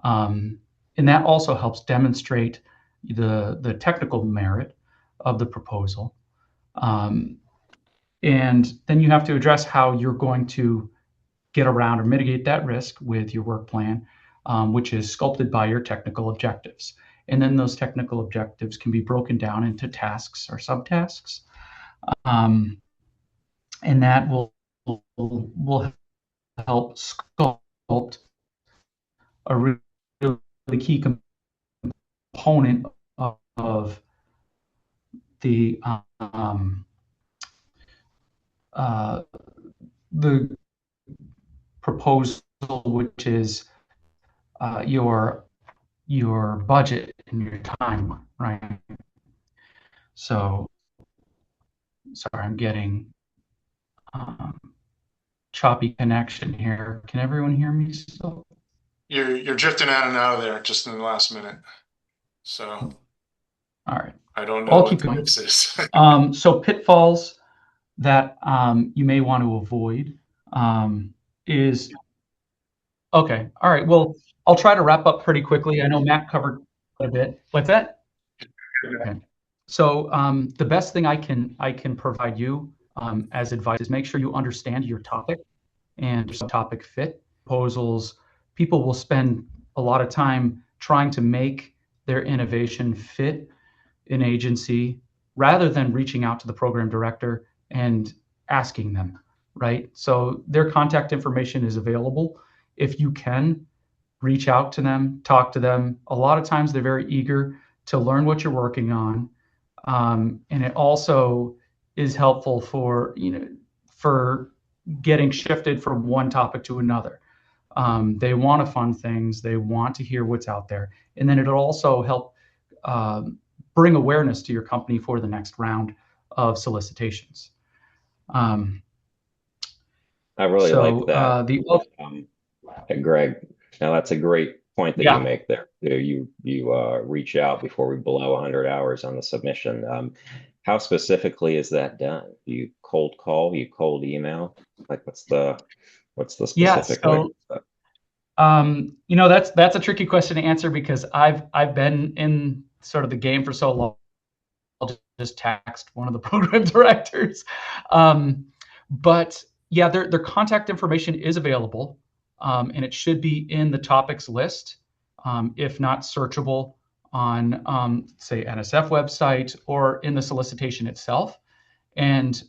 And that also helps demonstrate the technical merit of the proposal. And then you have to address how you're going to get around or mitigate that risk with your work plan, which is sculpted by your technical objectives. And then those technical objectives can be broken down into tasks or subtasks. And that will help sculpt a really key component of the proposal, which is your budget and your time, right? So, sorry, I'm getting choppy connection here. Can everyone hear me still? You're drifting out and out of there just in the last minute. So, all right. I don't know I'll what keep the going. mix is. So pitfalls that you may want to avoid is Okay. All right. Well, I'll try to wrap up pretty quickly. I know Matt covered quite a bit. What's that? Okay. So the best thing I can provide you as advice is make sure you understand your topic and your topic fit. Proposals, people will spend a lot of time trying to make their innovation fit an agency rather than reaching out to the program director and asking them, right? So their contact information is available. If you can reach out to them, talk to them, a lot of times they're very eager to learn what you're working on. And it also is helpful for getting shifted from one topic to another. They want to fund things, they want to hear what's out there, and then it'll also help bring awareness to your company for the next round of solicitations. I really like that. The Greg, now that's a great point that Yeah. you make there. You reach out before we blow 100 hours on the submission. How specifically is that done? Do you cold call? You cold email? Like what's the specific way? That's a tricky question to answer because I've been in sort of the game for so long. I'll just text one of the program directors. But yeah, their contact information is available, and it should be in the topics list, if not searchable on, say, NSF website or in the solicitation itself. And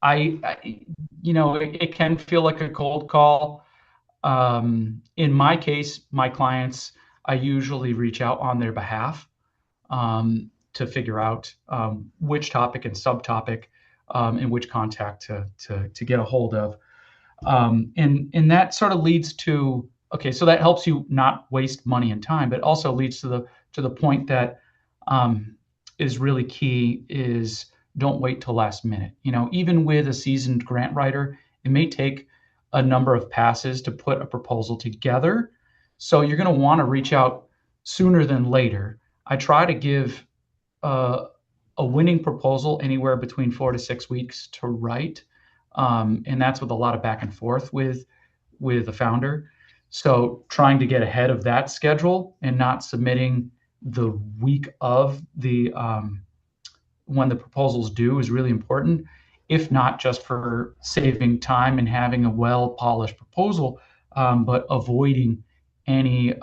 it can feel like a cold call. In my case, my clients, I usually reach out on their behalf to figure out which topic and subtopic and which contact to get a hold of. And that sort of leads to, okay, so that helps you not waste money and time, but also leads to the point that is really key is don't wait till last minute. Even with a seasoned grant writer, it may take a number of passes to put a proposal together. So you're going to want to reach out sooner than later. I try to give a winning proposal anywhere between 4 to 6 weeks to write. And that's with a lot of back and forth with the founder. So trying to get ahead of that schedule and not submitting the week of the when the proposals due is really important, if not just for saving time and having a well-polished proposal, but avoiding any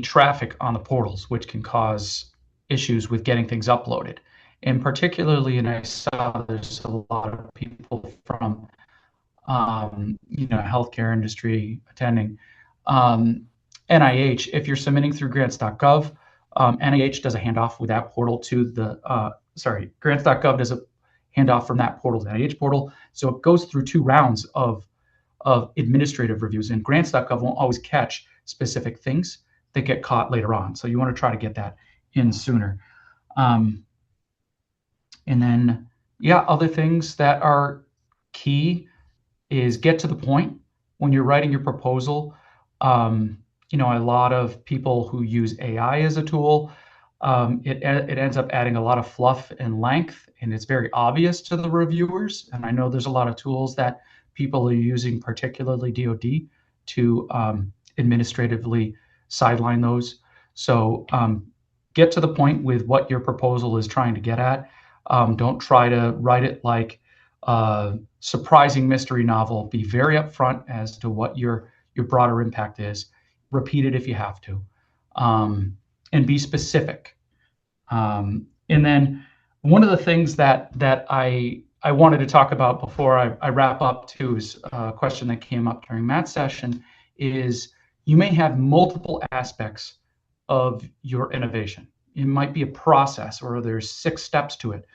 traffic on the portals, which can cause issues with getting things uploaded. And particularly, and I saw there's a lot of people from healthcare industry attending. NIH, if you're submitting through grants.gov, NIH does a handoff with that portal to grants.gov does a handoff from that portal to the NIH portal. So it goes through 2 rounds of administrative reviews, and grants.gov won't always catch specific things that get caught later on. So you want to try to get that in sooner. And then, other things that are key is get to the point when you're writing your proposal. A lot of people who use AI as a tool, it ends up adding a lot of fluff and length, and it's very obvious to the reviewers. And I know there's a lot of tools that people are using, particularly DoD, to administratively sideline those. So get to the point with what your proposal is trying to get at. Don't try to write it like a surprising mystery novel. Be very upfront as to what your broader impact is. Repeat it if you have to, and be specific. And then one of the things that I wanted to talk about before I wrap up too is a question that came up during Matt's session is you may have multiple aspects of your innovation. It might be a process or there's 6 steps to it.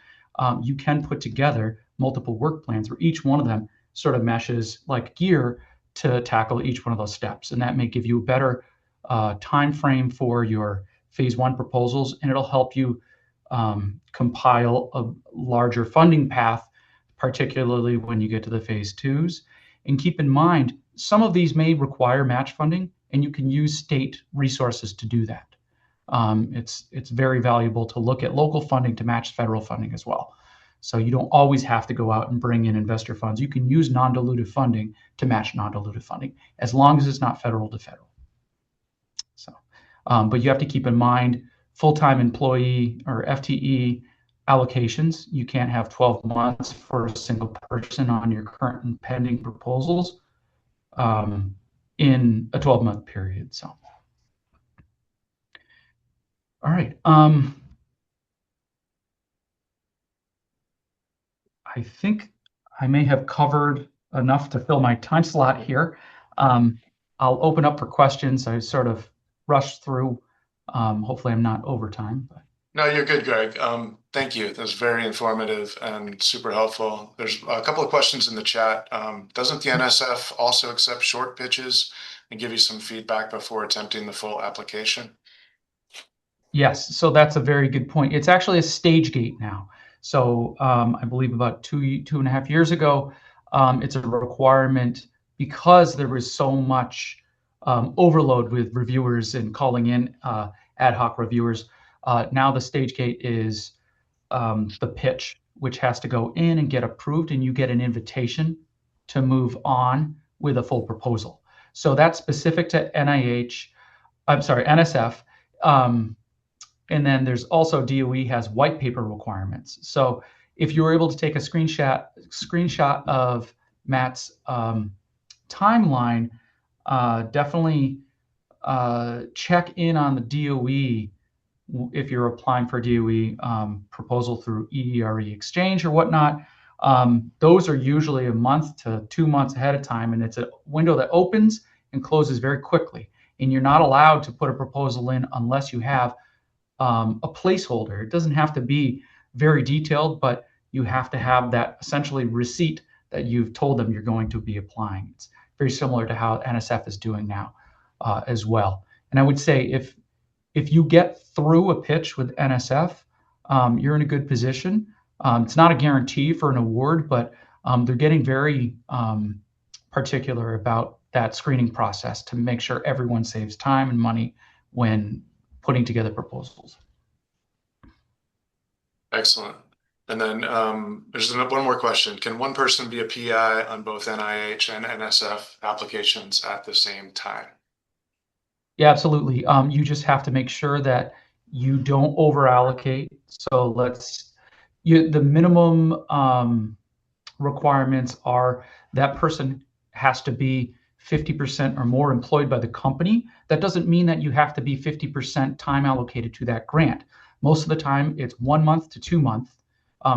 You can put together multiple work plans where each one of them sort of meshes like gear to tackle each one of those steps. And that may give you a better time frame for your phase 1 proposals, and it'll help you compile a larger funding path, particularly when you get to the phase 2s. And keep in mind, some of these may require match funding, and you can use state resources to do that. It's very valuable to look at local funding to match federal funding as well. So you don't always have to go out and bring in investor funds. You can use non-dilutive funding to match non-dilutive funding, as long as it's not federal to federal. So, but you have to keep in mind full-time employee or FTE allocations. You can't have 12 months for a single person on your current and pending proposals in a 12-month period. So, all right. I think I may have covered enough to fill my time slot here. I'll open up for questions. I sort of rushed through. Hopefully I'm not over time. But. No, you're good, Greg. Thank you. That was very informative and super helpful. There's a couple of questions in the chat. Doesn't the NSF also accept short pitches and give you some feedback before attempting the full application? Yes, so that's a very good point. It's actually a stage gate now. So I believe about two and a half years ago, it's a requirement because there was so much overload with reviewers and calling in ad hoc reviewers. Now the stage gate is the pitch, which has to go in and get approved, and you get an invitation to move on with a full proposal. So that's specific to NSF. And then there's also DOE has white paper requirements. So if you were able to take a screenshot of Matt's timeline, definitely check in on the DOE if you're applying for DOE proposal through EERE Exchange or whatnot. Those are usually a month to 2 months ahead of time, and it's a window that opens and closes very quickly. And you're not allowed to put a proposal in unless you have a placeholder. It doesn't have to be very detailed, but you have to have that essentially receipt that you've told them you're going to be applying. It's very similar to how NSF is doing now as well. And I would say if you get through a pitch with NSF, you're in a good position. It's not a guarantee for an award, but they're getting very particular about that screening process to make sure everyone saves time and money when putting together proposals. Excellent. And then there's one more question. Can one person be a PI on both NIH and NSF applications at the same time? Yeah, absolutely. You just have to make sure that you don't over allocate. So the minimum requirements are that person has to be 50% or more employed by the company. That doesn't mean that you have to be 50% time allocated to that grant. Most of the time, it's 1 month to 2 months.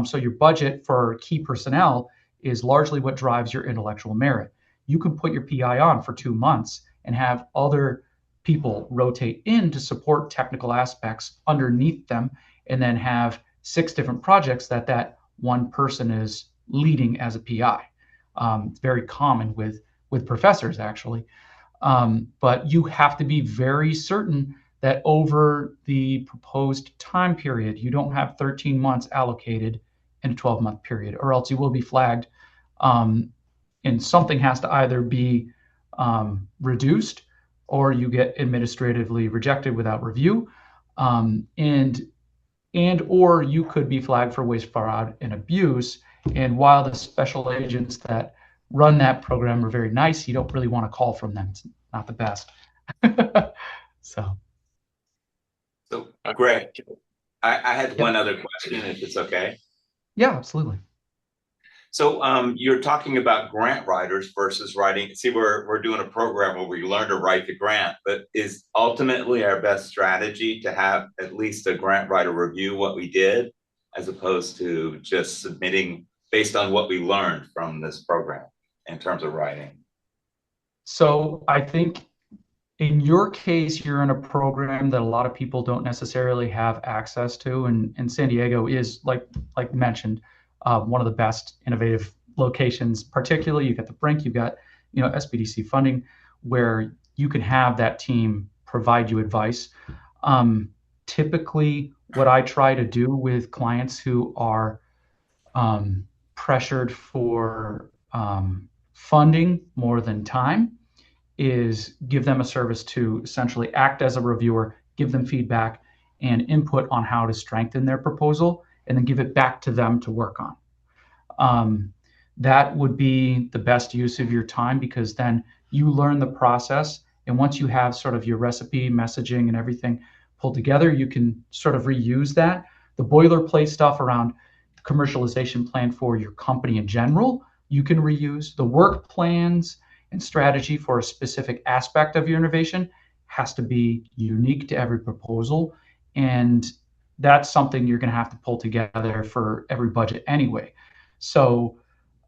So your budget for key personnel is largely what drives your intellectual merit. You can put your PI on for 2 months and have other people rotate in to support technical aspects underneath them, and then have 6 different projects that one person is leading as a PI. It's very common with professors, actually. But you have to be very certain that over the proposed time period, you don't have 13 months allocated in a 12-month period, or else you will be flagged. And something has to either be reduced, or you get administratively rejected without review, and or you could be flagged for waste, fraud, and abuse. And while the special agents that run that program are very nice, you don't really want to call from them. It's not the best. So Greg, I had one other question, if it's okay. Yeah, absolutely. So you're talking about grant writers versus writing. See, we're doing a program where we learn to write the grant, but is ultimately our best strategy to have at least a grant writer review what we did, as opposed to just submitting based on what we learned from this program in terms of writing? So I think in your case, you're in a program that a lot of people don't necessarily have access to, and San Diego is, like mentioned, one of the best innovative locations. Particularly, you got the Brink, you've got SBDC funding, where you can have that team provide you advice. Typically, what I try to do with clients who are pressured for funding more than time is give them a service to essentially act as a reviewer, give them feedback and input on how to strengthen their proposal, and then give it back to them to work on. That would be the best use of your time, because then you learn the process. And once you have sort of your recipe, messaging, and everything pulled together, you can sort of reuse that. The boilerplate stuff around commercialization plan for your company in general, you can reuse. The work plans and strategy for a specific aspect of your innovation has to be unique to every proposal. And that's something you're going to have to pull together for every budget anyway. So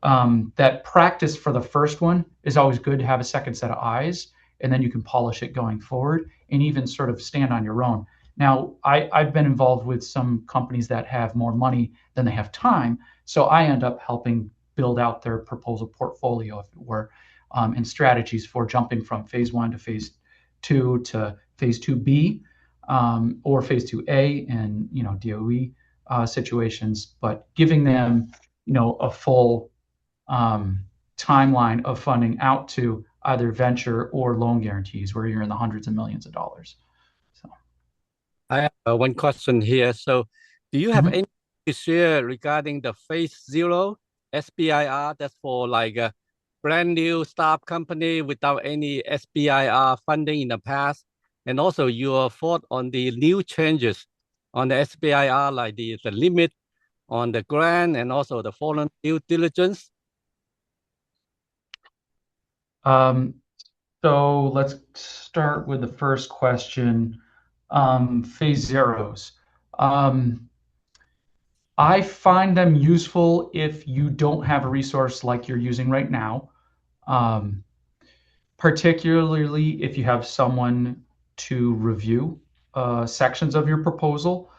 that practice for the first one is always good to have a second set of eyes, and then you can polish it going forward and even sort of stand on your own. Now, I've been involved with some companies that have more money than they have time, so I end up helping build out their proposal portfolio, if it were, and strategies for jumping from phase 1 to phase 2 to phase 2B, or phase 2A and DOE situations, but giving them a full timeline of funding out to either venture or loan guarantees where you're in the hundreds of millions of dollars. So I have one question here. So do you have any to share regarding the phase 0 SBIR? That's for like a brand new startup company without any SBIR funding in the past. And also your thought on the new changes on the SBIR, like the limit on the grant and also the foreign due diligence. So let's start with the first question. Phase zeros. I find them useful if you don't have a resource like you're using right now, particularly if you have someone to review sections of your proposal.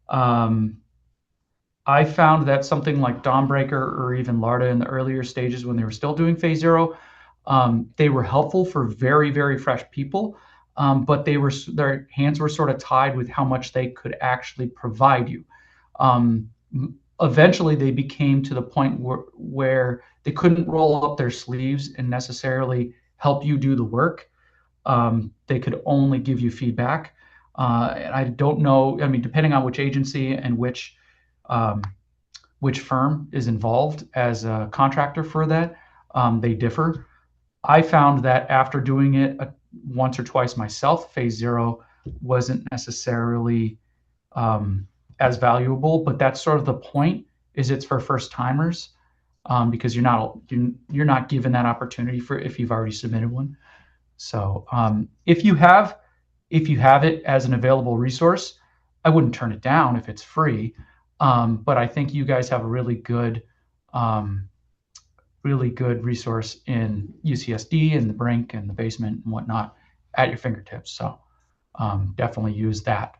I found that something like Dawnbreaker or even Larda in the earlier stages when they were still doing phase 0, they were helpful for very, very fresh people, but their hands were sort of tied with how much they could actually provide you. Eventually, they became to the point where they couldn't roll up their sleeves and necessarily help you do the work. They could only give you feedback. And I don't know, I mean, depending on which agency and which firm is involved as a contractor for that, they differ. I found that after doing it once or twice myself, phase 0 wasn't necessarily as valuable, but that's sort of the point, is it's for first timers, because you're not given that opportunity for if you've already submitted one. So if you have it as an available resource, I wouldn't turn it down if it's free. But I think you guys have a really good resource in UCSD and the Brink and the basement and whatnot at your fingertips. So definitely use that.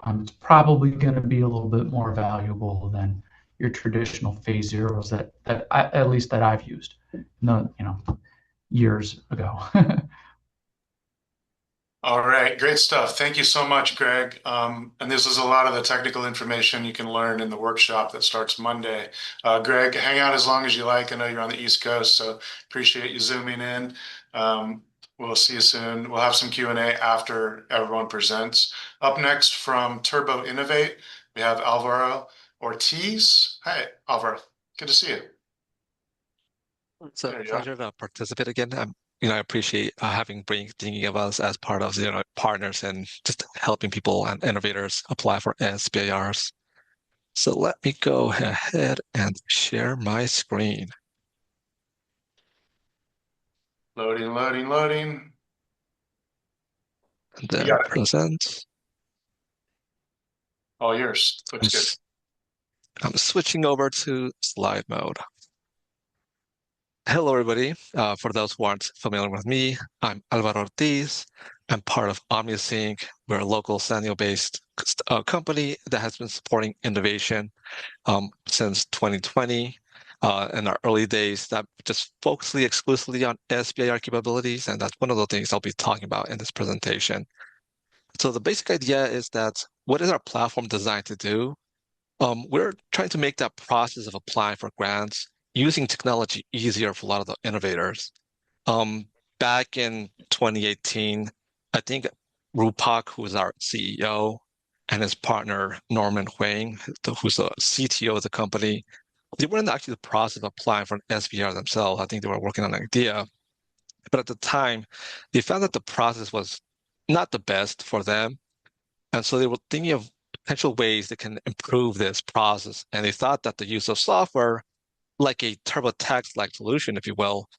It's probably going to be a little bit more valuable than your traditional phase zeros that at least that I've used, years ago. All right, great stuff. Thank you so much, Greg. And this is a lot of the technical information you can learn in the workshop that starts Monday. Greg, hang out as long as you like. I know you're on the East Coast, so appreciate you zooming in. We'll see you soon. We'll have some Q&A after everyone presents. Up next from Turbo Innovate, we have Alvaro Ortiz. Hey, Alvaro, good to see you. It's a pleasure to participate again. I appreciate having thinking of us as part of partners and just helping people and innovators apply for SBIRs. So let me go ahead and share my screen. Loading, loading, loading. And then present. All yours. Looks good. I'm switching over to slide mode. Hello, everybody. For those who aren't familiar with me, I'm Alvaro Ortiz. I'm part of OmniSync. We're a local San Diego-based company that has been supporting innovation since 2020. In our early days, that just focused exclusively on SBIR capabilities, and that's one of the things I'll be talking about in this presentation. So the basic idea is that what is our platform designed to do? We're trying to make that process of applying for grants using technology easier for a lot of the innovators. Back in 2018, I think Rupak, who is our CEO, and his partner, Norman Huang, who's the CTO of the company, they weren't actually in the process of applying for an SBIR themselves. I think they were working on an idea. But at the time, they found that the process was not the best for them. And so they were thinking of potential ways they can improve this process. And they thought that the use of software, like a TurboTax-like solution, if you will,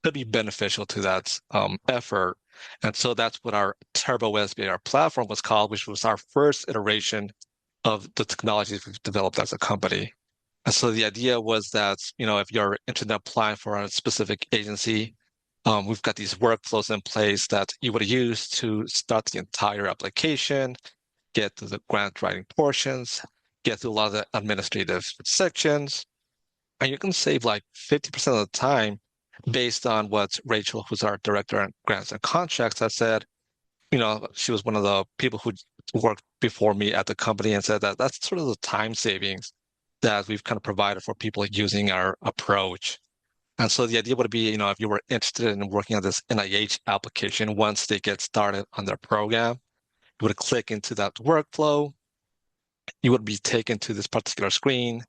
could be beneficial to that effort. And so that's what our Turbo SBIR platform was called, which was our first iteration of the technologies we've developed as a company. And so the idea was that, if you're interested in applying for a specific agency, we've got these workflows in place that you would use to start the entire application, get to the grant writing portions, get through a lot of the administrative sections, and you can save like 50% of the time based on what Rachel, who's our director on grants and contracts, has said. She was one of the people who worked before me at the company and said that that's sort of the time savings that we've kind of provided for people using our approach. And so the idea would be, if you were interested in working on this NIH application, once they get started on their program, you would click into that workflow. You would be taken to this particular screen.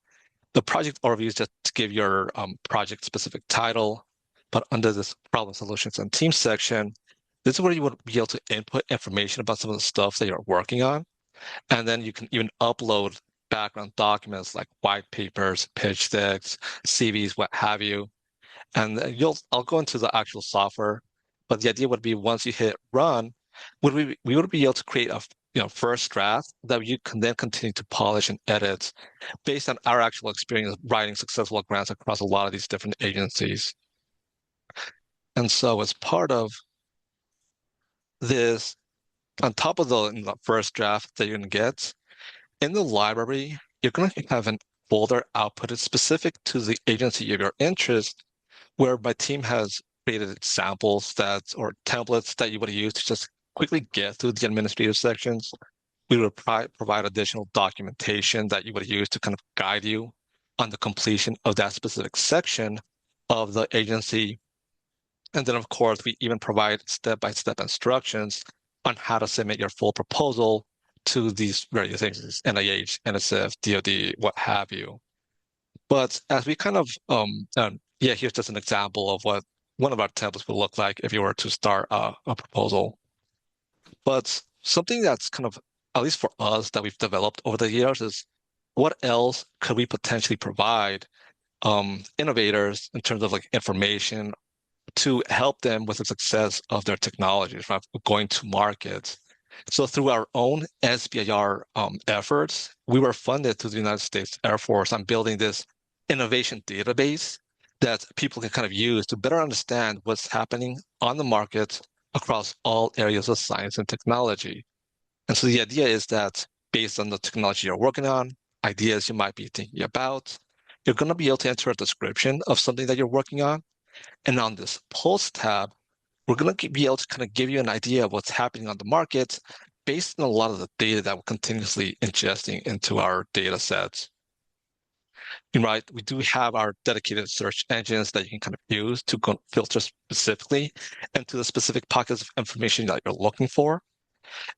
The project overview is just to give your project specific title, but under this problem solutions and team section, this is where you would be able to input information about some of the stuff that you're working on. And then you can even upload background documents like white papers, pitch decks, CVs, what have you. And I'll go into the actual software, but the idea would be once you hit run, we would be able to create a first draft that you can then continue to polish and edit based on our actual experience writing successful grants across a lot of these different agencies. And so as part of this, on top of the first draft that you're going to get, in the library, you're going to have a folder outputted specific to the agency of your interest, where my team has created samples or templates that you would use to just quickly get through the administrative sections. We would provide additional documentation that you would use to kind of guide you on the completion of that specific section of the agency. And then, of course, we even provide step-by-step instructions on how to submit your full proposal to these various agencies, NIH, NSF, DoD, what have you. But as we kind of, here's just an example of what one of our templates would look like if you were to start a proposal. But something that's kind of, at least for us, that we've developed over the years is what else could we potentially provide innovators in terms of like information to help them with the success of their technologies, right? Going to market. So through our own SBIR efforts, we were funded through the United States Air Force on building this innovation database that people can kind of use to better understand what's happening on the market across all areas of science and technology. And so the idea is that based on the technology you're working on, ideas you might be thinking about, you're going to be able to enter a description of something that you're working on. And on this Pulse tab, we're going to be able to kind of give you an idea of what's happening on the market based on a lot of the data that we're continuously ingesting into our data sets. Right, we do have our dedicated search engines that you can kind of use to filter specifically into the specific pockets of information that you're looking for.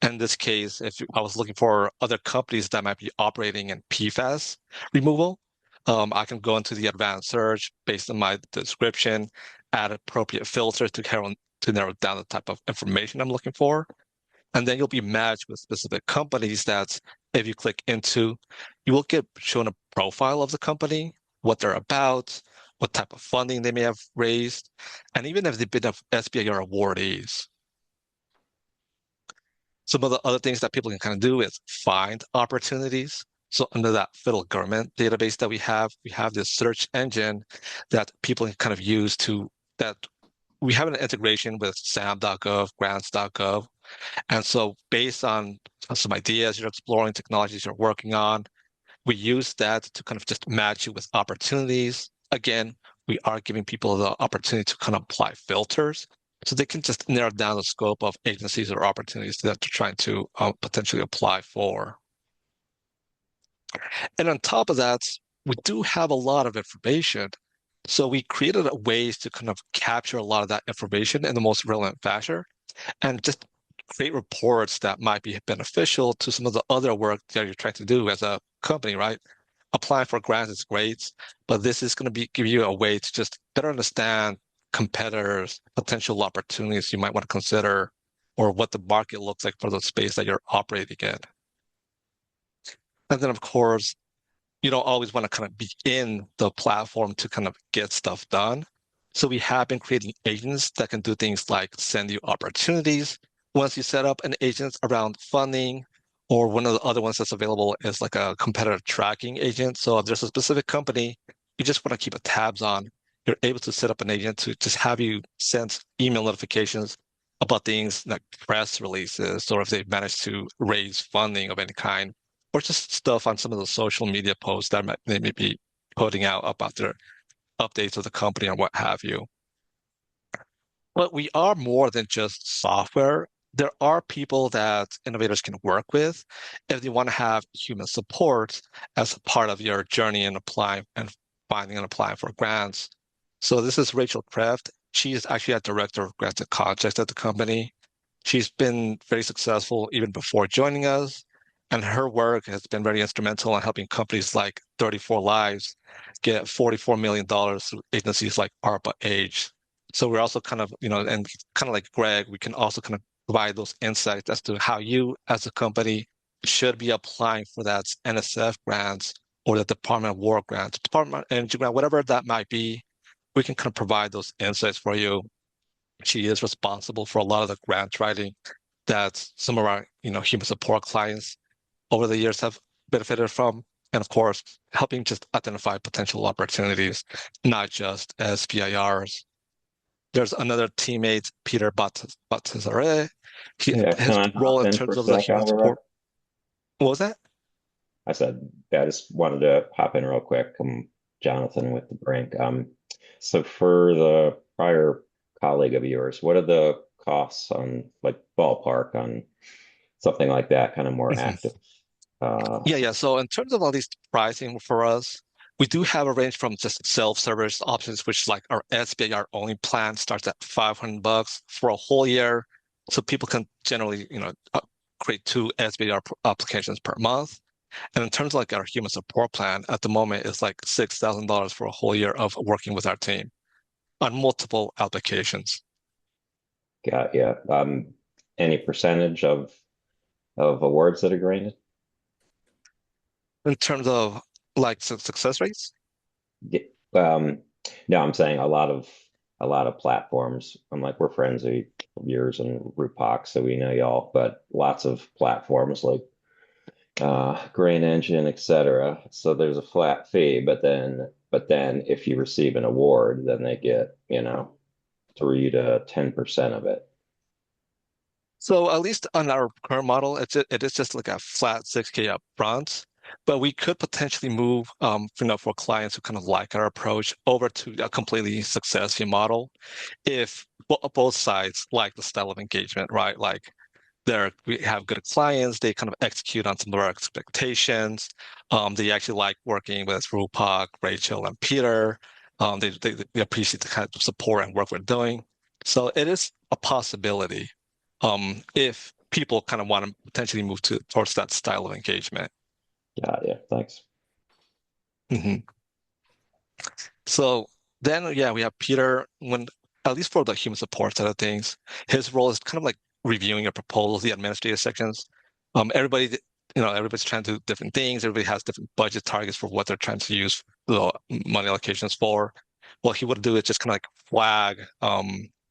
In this case, if I was looking for other companies that might be operating in PFAS removal, I can go into the advanced search based on my description, add appropriate filters to narrow down the type of information I'm looking for. And then you'll be matched with specific companies that if you click into, you will get shown a profile of the company, what they're about, what type of funding they may have raised, and even if they've been SBIR awardees. Some of the other things that people can kind of do is find opportunities. So under that federal government database that we have this search engine that people can kind of use that we have an integration with SAM.gov, grants.gov. And so based on some ideas you're exploring, technologies you're working on, we use that to kind of just match you with opportunities. Again, we are giving people the opportunity to kind of apply filters so they can just narrow down the scope of agencies or opportunities that they're trying to potentially apply for. And on top of that, we do have a lot of information. So we created ways to kind of capture a lot of that information in the most relevant fashion and just create reports that might be beneficial to some of the other work that you're trying to do as a company, right? Applying for grants is great, but this is going to give you a way to just better understand competitors, potential opportunities you might want to consider, or what the market looks like for the space that you're operating in. And then, of course, you don't always want to kind of be in the platform to kind of get stuff done. So we have been creating agents that can do things like send you opportunities once you set up an agent around funding, or one of the other ones that's available is like a competitor tracking agent. So if there's a specific company you just want to keep a tabs on, you're able to set up an agent to just have you send email notifications about things like press releases, or if they've managed to raise funding of any kind, or just stuff on some of the social media posts that they may be putting out about their updates of the company or what have you. But we are more than just software. There are people that innovators can work with if they want to have human support as a part of your journey in applying and finding and applying for grants. So this is Rachel Kraft. She is actually a director of grants and projects at the company. She's been very successful even before joining us, and her work has been very instrumental in helping companies like 34 Lives get $44 million through agencies like ARPA-Age. So we're also kind of, and kind of like Greg, we can also kind of provide those insights as to how you as a company should be applying for that NSF grants or the Department of War grants, Department of Energy grant, whatever that might be. We can kind of provide those insights for you. She is responsible for a lot of the grant writing that some of our, human support clients over the years have benefited from. And of course, helping just identify potential opportunities, not just SBIRs. There's another teammate, Peter Batazare. Yeah, His can I role hop in in for terms a of the sec, human Alvaro? support. What was that? I said, I just wanted to hop in real quick. Jonathan with the Brink. So for the prior colleague of yours, what are the costs on, like, ballpark on something like that, kind of more active? Yeah. So in terms of all these pricing for us, we do have a range from just self-service options, which is like our SBIR only plan starts at $500 for a whole year. So people can generally, create 2 SBIR applications per month. And in terms of like our human support plan, at the moment, it's like $6,000 for a whole year of working with our team on multiple applications. Got yeah. Any percentage of awards that are granted? In terms of like success rates? Yeah, no, I'm saying a lot of platforms. I'm like, we're friends of yours and Rupak, so we know y'all, but lots of platforms like Grain Engine, etc. So there's a flat fee, but then if you receive an award, then they get 3 to 10% of it. So at least on our current model, it is just like a flat 6K up front, but we could potentially move, for clients who kind of like our approach over to a completely success fee model if both sides like the style of engagement, right? Like we have good clients, they kind of execute on some of our expectations. They actually like working with Rupak, Rachel, and Peter. They appreciate the kind of support and work we're doing. So it is a possibility if people kind of want to potentially move towards that style of engagement. Yeah, thanks. So then, yeah, we have Peter. At least for the human support side of things, his role is kind of like reviewing your proposals, the administrative sections. Everybody's trying to do different things. Everybody has different budget targets for what they're trying to use the money allocations for. What he would do is just kind of like flag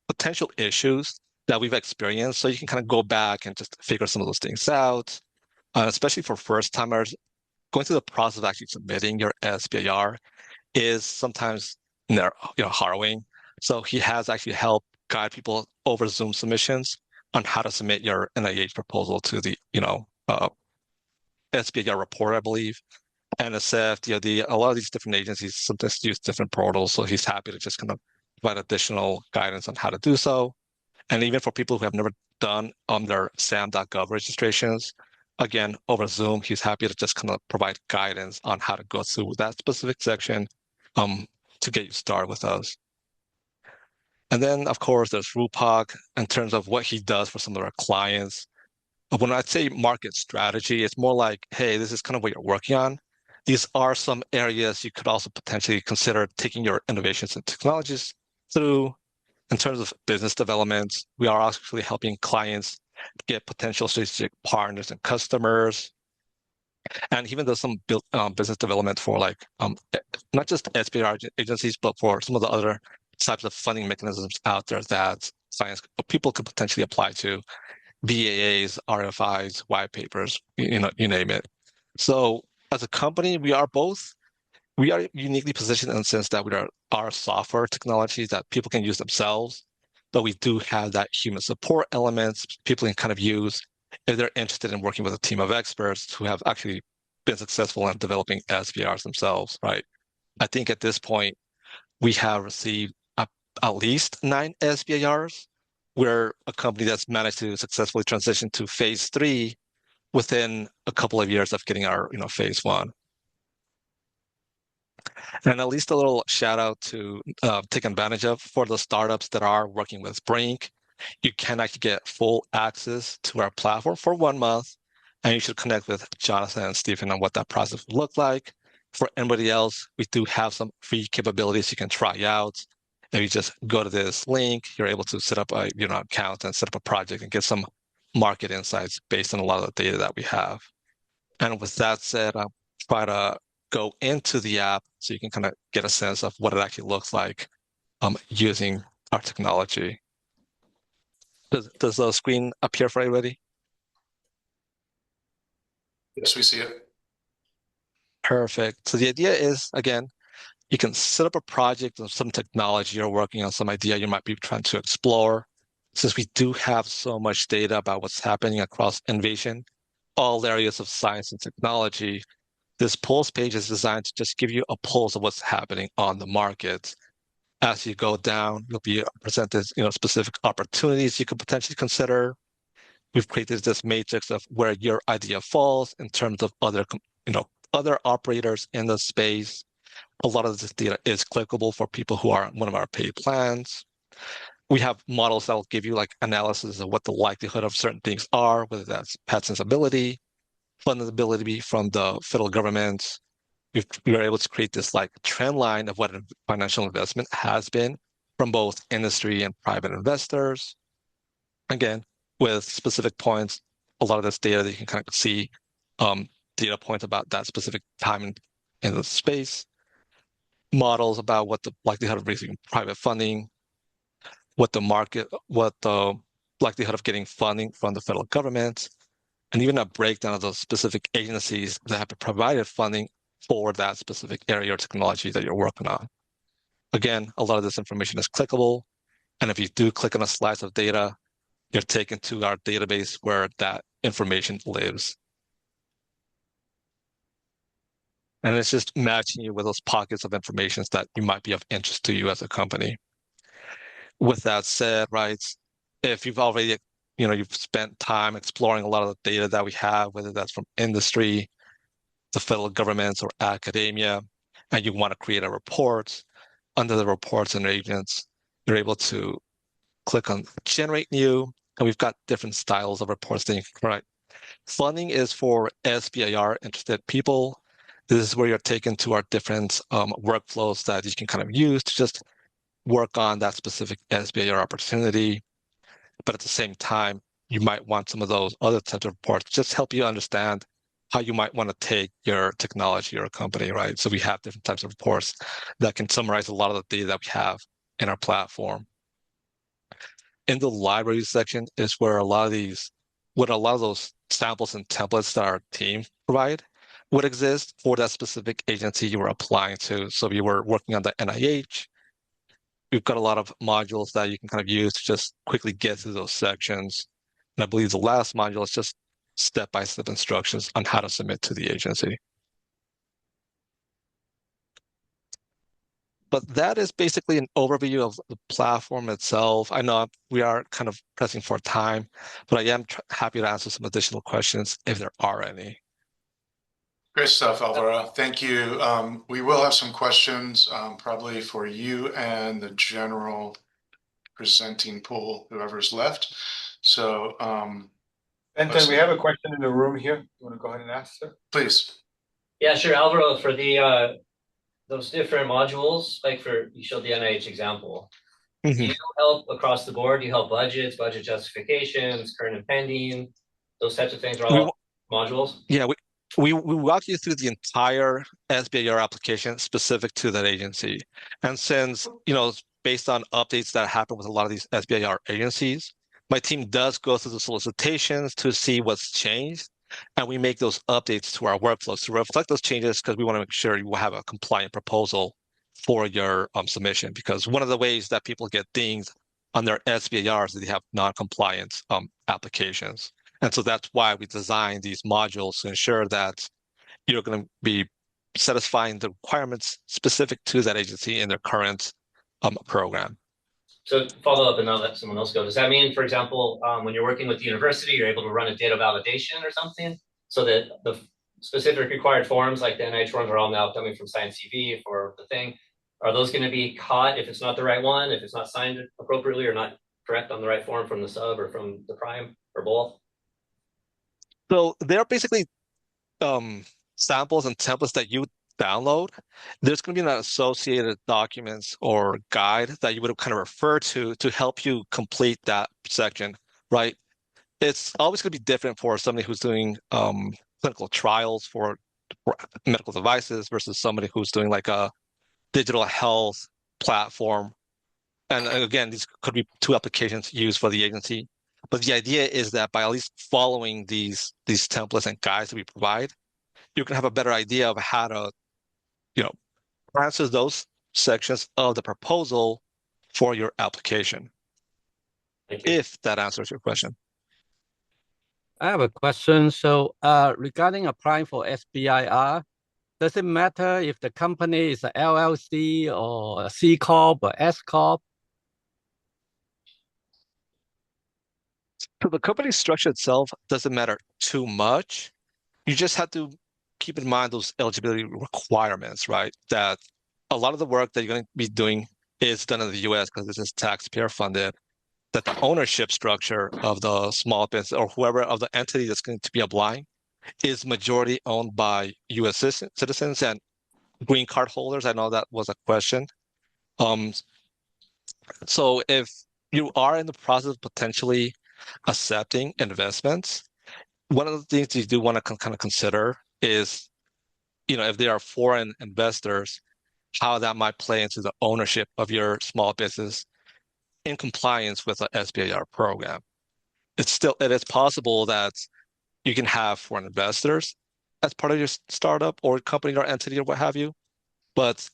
potential issues that we've experienced, so you can kind of go back and just figure some of those things out. Especially for first timers, going through the process of actually submitting your SBIR is sometimes harrowing. So he has actually helped guide people over Zoom submissions on how to submit your NIH proposal to the SBIR report, I believe. NSF, DoD, a lot of these different agencies sometimes use different portals. So he's happy to just kind of provide additional guidance on how to do so. And even for people who have never done their SAM.gov registrations, again, over Zoom, he's happy to just kind of provide guidance on how to go through that specific section to get you started with us. And then, of course, there's Rupak in terms of what he does for some of our clients. When I say market strategy, it's more like, hey, this is kind of what you're working on. These are some areas you could also potentially consider taking your innovations and technologies through. In terms of business development, we are actually helping clients get potential strategic partners and customers, and even though some business development for like not just SBIR agencies, but for some of the other types of funding mechanisms out there that science people could potentially apply to, BAAs, RFIs, white papers, you name it. So as a company, we are uniquely positioned in the sense that we are software technologies that people can use themselves, but we do have that human support elements people can kind of use if they're interested in working with a team of experts who have actually been successful in developing SBRs themselves, right? I think at this point, we have received at least 9 SBIRs. We're a company that's managed to successfully transition to phase 3 within a couple of years of getting our phase 1. And at least a little shout out to take advantage of for the startups that are working with Brink. You can actually get full access to our platform for 1 month, and you should connect with Jonathan and Stephen on what that process would look like. For anybody else, we do have some free capabilities you can try out. If you just go to this link, you're able to set up a account and set up a project and get some market insights based on a lot of the data that we have. And with that said, I'll try to go into the app so you can kind of get a sense of what it actually looks like using our technology. Does the screen appear for everybody? Yes, we see it. Perfect. So the idea is, again, you can set up a project of some technology you're working on, some idea you might be trying to explore. Since we do have so much data about what's happening across innovation, all areas of science and technology, this pulse page is designed to just give you a pulse of what's happening on the market. As you go down, you'll be presented, specific opportunities you could potentially consider. We've created this matrix of where your idea falls in terms of other operators in the space. A lot of this data is clickable for people who are on one of our paid plans. We have models that will give you like analysis of what the likelihood of certain things are, whether that's patentability, fundability from the federal government. We were able to create this like trend line of what a financial investment has been from both industry and private investors. Again, with specific points, a lot of this data that you can kind of see data points about that specific time in the space, models about what the likelihood of raising private funding, what the likelihood of getting funding from the federal government, and even a breakdown of those specific agencies that have provided funding for that specific area or technology that you're working on. Again, a lot of this information is clickable, and if you do click on a slice of data, you're taken to our database where that information lives. And it's just matching you with those pockets of information that you might be of interest to you as a company. With that said, right, if you've already, you've spent time exploring a lot of the data that we have, whether that's from industry, the federal governments, or academia, and you want to create a report, under the reports and agents, you're able to click on generate new, and we've got different styles of reports that you can write. Funding is for SBIR interested people. This is where you're taken to our different workflows that you can kind of use to just work on that specific SBIR opportunity. But at the same time, you might want some of those other types of reports just help you understand how you might want to take your technology or company, right? So we have different types of reports that can summarize a lot of the data that we have in our platform. In the library section is where a lot of those samples and templates that our team provide would exist for that specific agency you were applying to. So if you were working on the NIH, we've got a lot of modules that you can kind of use to just quickly get through those sections. And I believe the last module is just step-by-step instructions on how to submit to the agency. But that is basically an overview of the platform itself. I know we are kind of pressing for time, but I am happy to answer some additional questions if there are any. Great stuff, Alvaro. Thank you. We will have some questions probably for you and the general presenting pool, whoever's left. So, Benton, we have a question in the room here. You want to go ahead and ask, sir? please. Yeah, sure, Alvaro, for the those different modules, like you showed the NIH example. Do you help across the board? Do you help budgets, budget justifications, current and pending? Those types of things are all modules? Yeah, we walk you through the entire SBIR application specific to that agency. And since, based on updates that happen with a lot of these SBIR agencies, my team does go through the solicitations to see what's changed. And we make those updates to our workflows to reflect those changes because we want to make sure you will have a compliant proposal for your submission. Because one of the ways that people get dinged on their SBIRs is they have non-compliant applications. And so that's why we designed these modules to ensure that you're going to be satisfying the requirements specific to that agency in their current program. So follow up and now let someone else go. Does that mean, for example, when you're working with the university, you're able to run a data validation or something so that the specific required forms like the NIH forms are all now coming from Science CV for the thing? Are those going to be caught if it's not the right one, if it's not signed appropriately or not correct on the right form from the sub or from the prime or both? So they're basically samples and templates that you download. There's going to be an associated documents or guide that you would kind of refer to help you complete that section, right? It's always going to be different for somebody who's doing clinical trials for medical devices versus somebody who's doing like a digital health platform. And again, these could be two applications used for the agency. But the idea is that by at least following these templates and guides that we provide, you can have a better idea of how to, answer those sections of the proposal for your application. If that answers your question. I have a question. So regarding applying for SBIR, does it matter if the company is a LLC or a C Corp or S Corp? So the company structure itself doesn't matter too much. You just have to keep in mind those eligibility requirements, right? That a lot of the work that you're going to be doing is done in the US because this is taxpayer funded. That the ownership structure of the small business or whoever of the entity that's going to be applying is majority owned by US citizens and green card holders. I know that was a question. So if you are in the process of potentially accepting investments, one of the things you do want to kind of consider is, if there are foreign investors, how that might play into the ownership of your small business in compliance with the SBIR program. It is possible that you can have foreign investors as part of your startup or company or entity or what have you. But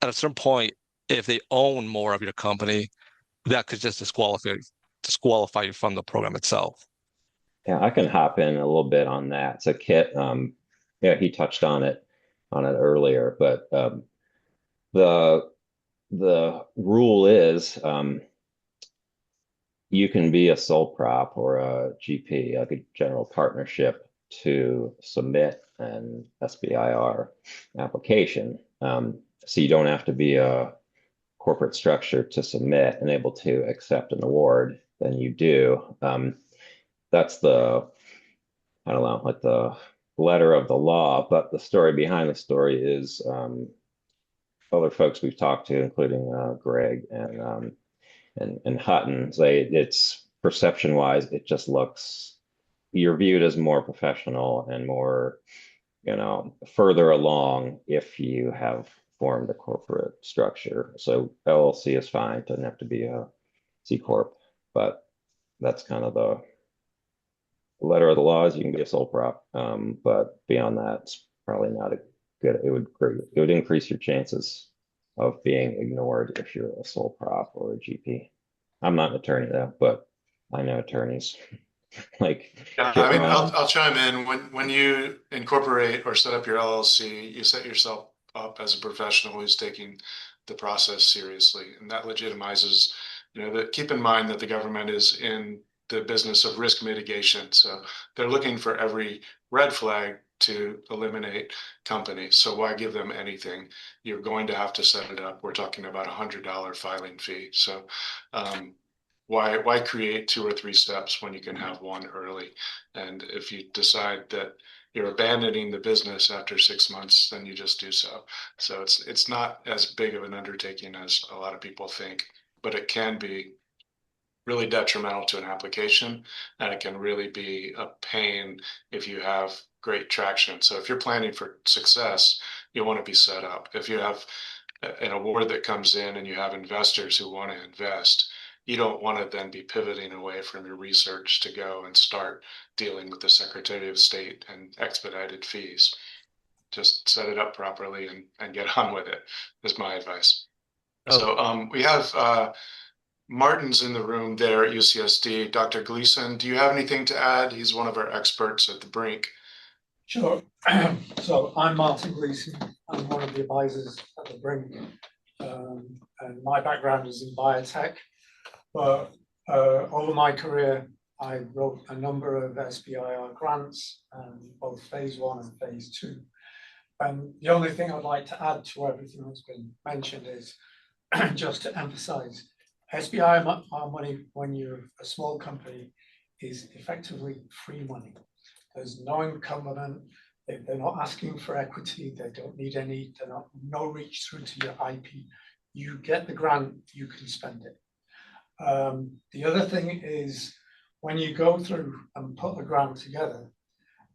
at a certain point, if they own more of your company, that could just disqualify you from the program itself. Yeah, I can hop in a little bit on that. So Kit, he touched on it earlier, but the rule is you can be a sole prop or a GP, like a general partnership, to submit an SBIR application. So you don't have to be a corporate structure to submit and able to accept an award. Then you do. That's the, I don't know, like the letter of the law, but the story behind the story is other folks we've talked to, including Greg and Hutton, say it's perception wise, it just looks, you're viewed as more professional and more, further along if you have formed a corporate structure. So LLC is fine, doesn't have to be a C Corp, but that's kind of the letter of the law is you can be a sole prop. But beyond that, it's probably not a good, it would increase your chances of being ignored if you're a sole prop or a GP. I'm not an attorney though, but I know attorneys. I'll chime in. When you incorporate or set up your LLC, you set yourself up as a professional who's taking the process seriously, and that legitimizes. Keep in mind that the government is in the business of risk mitigation, so they're looking for every red flag to eliminate companies. So why give them anything? You're going to have to set it up. We're talking about $100 filing fee. So why create 2 or 3 steps when you can have one early? And if you decide that you're abandoning the business after 6 months, then you just do so. So it's not as big of an undertaking as a lot of people think, but it can be really detrimental to an application, and it can really be a pain if you have great traction. So if you're planning for success, you want to be set up. If you have an award that comes in and you have investors who want to invest, you don't want to then be pivoting away from your research to go and start dealing with the Secretary of State and expedited fees. Just set it up properly and get on with it, is my advice. So we have Martin's in the room there at UCSD. Dr. Gleason, do you have anything to add? He's one of our experts at the Brink. Sure. So I'm Martin Gleason. I'm one of the advisors at the Brink. And my background is in biotech. But over my career, I wrote a number of SBIR grants, both phase 1 and phase 2. And the only thing I'd like to add to everything that's been mentioned is just to emphasize, SBIR money, when you're a small company, is effectively free money. There's no encumberment. They're not asking for equity. They don't need any. They're not no reach through to your IP. You get the grant, you can spend it. The other thing is when you go through and put a grant together,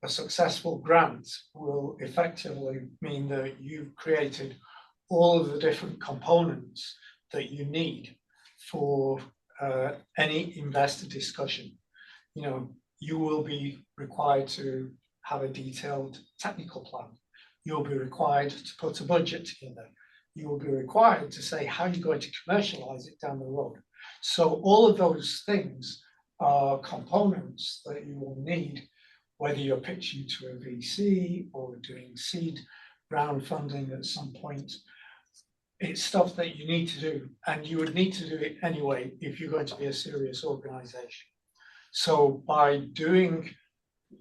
a successful grant will effectively mean that you've created all of the different components that you need for any investor discussion. You know, you will be required to have a detailed technical plan. You'll be required to put a budget together. You will be required to say how you're going to commercialize it down the road. So all of those things are components that you will need, whether you're pitching to a VC or doing seed round funding at some point. It's stuff that you need to do, and you would need to do it anyway if you're going to be a serious organization. So by doing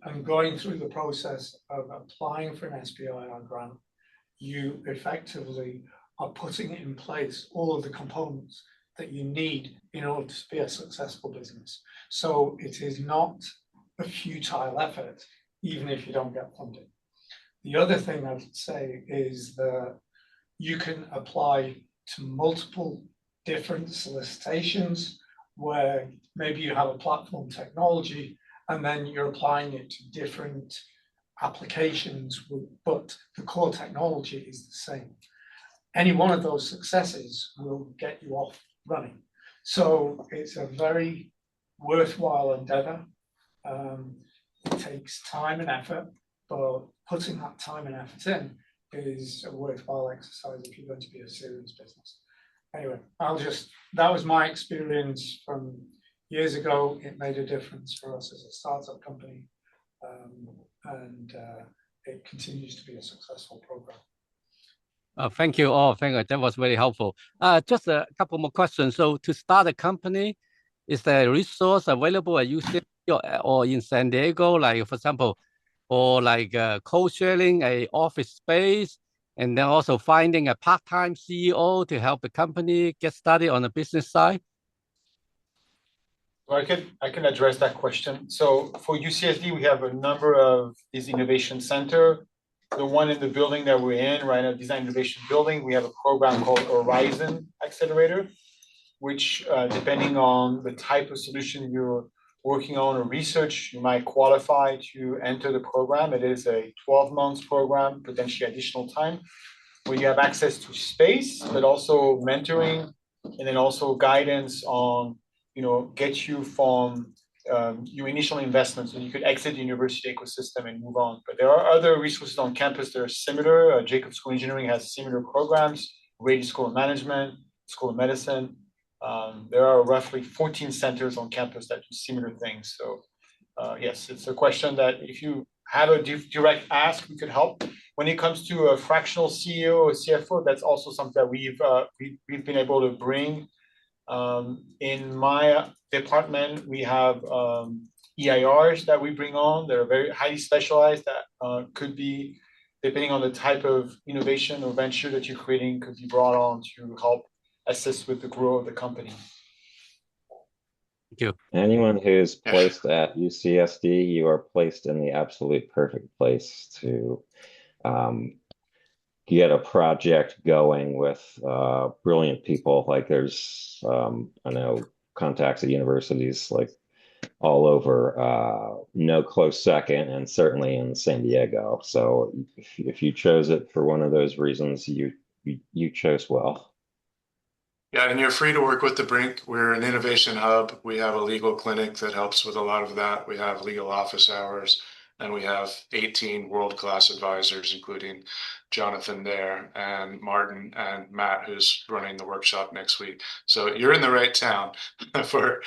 and going through the process of applying for an SBIR grant, you effectively are putting in place all of the components that you need in order to be a successful business. So it is not a futile effort, even if you don't get funding. The other thing I would say is that you can apply to multiple different solicitations where maybe you have a platform technology and then you're applying it to different applications, but the core technology is the same. Any one of those successes will get you off running. So it's a very worthwhile endeavor. It takes time and effort, but putting that time and effort in is a worthwhile exercise if you're going to be a serious business. Anyway, that was my experience from years ago. It made a difference for us as a startup company, and it continues to be a successful program. Thank you all. Thank you. That was very helpful. Just a couple more questions. So to start a company, is there a resource available at UC or in San Diego, like for example, or like co-sharing a office space, and then also finding a part-time CEO to help the company get started on the business side? So I can address that question. So for UCSD, we have a number of these innovation center. The one in the building that we're in right now, Design Innovation Building, we have a program called Horizon Accelerator, which depending on the type of solution you're working on or research, you might qualify to enter the program. It is a 12-month program, potentially additional time, where you have access to space, but also mentoring, and then also guidance on, get you from your initial investment so you could exit the university ecosystem and move on. But there are other resources on campus that are similar. Jacobs School of Engineering has similar programs, Rady School of Management, School of Medicine. There are roughly 14 centers on campus that do similar things. So yes, it's a question that if you have a direct ask, we could help. When it comes to a fractional CEO or CFO, that's also something that we've been able to bring. In my department, we have EIRs that we bring on. They're very highly specialized that could be, depending on the type of innovation or venture that you're creating, could be brought on to help assist with the growth of the company. Thank you. Anyone who's Yeah. placed at UCSD, you are placed in the absolute perfect place to get a project going with brilliant people. Like there's, I know contacts at universities like all over, no close second, and certainly in San Diego. So if you chose it for one of those reasons, you chose well. Yeah, and you're free to work with the Brink. We're an innovation hub. We have a legal clinic that helps with a lot of that. We have legal office hours, and we have 18 world-class advisors, including Jonathan there and Martin and Matt, who's running the workshop next week. So you're in the right town for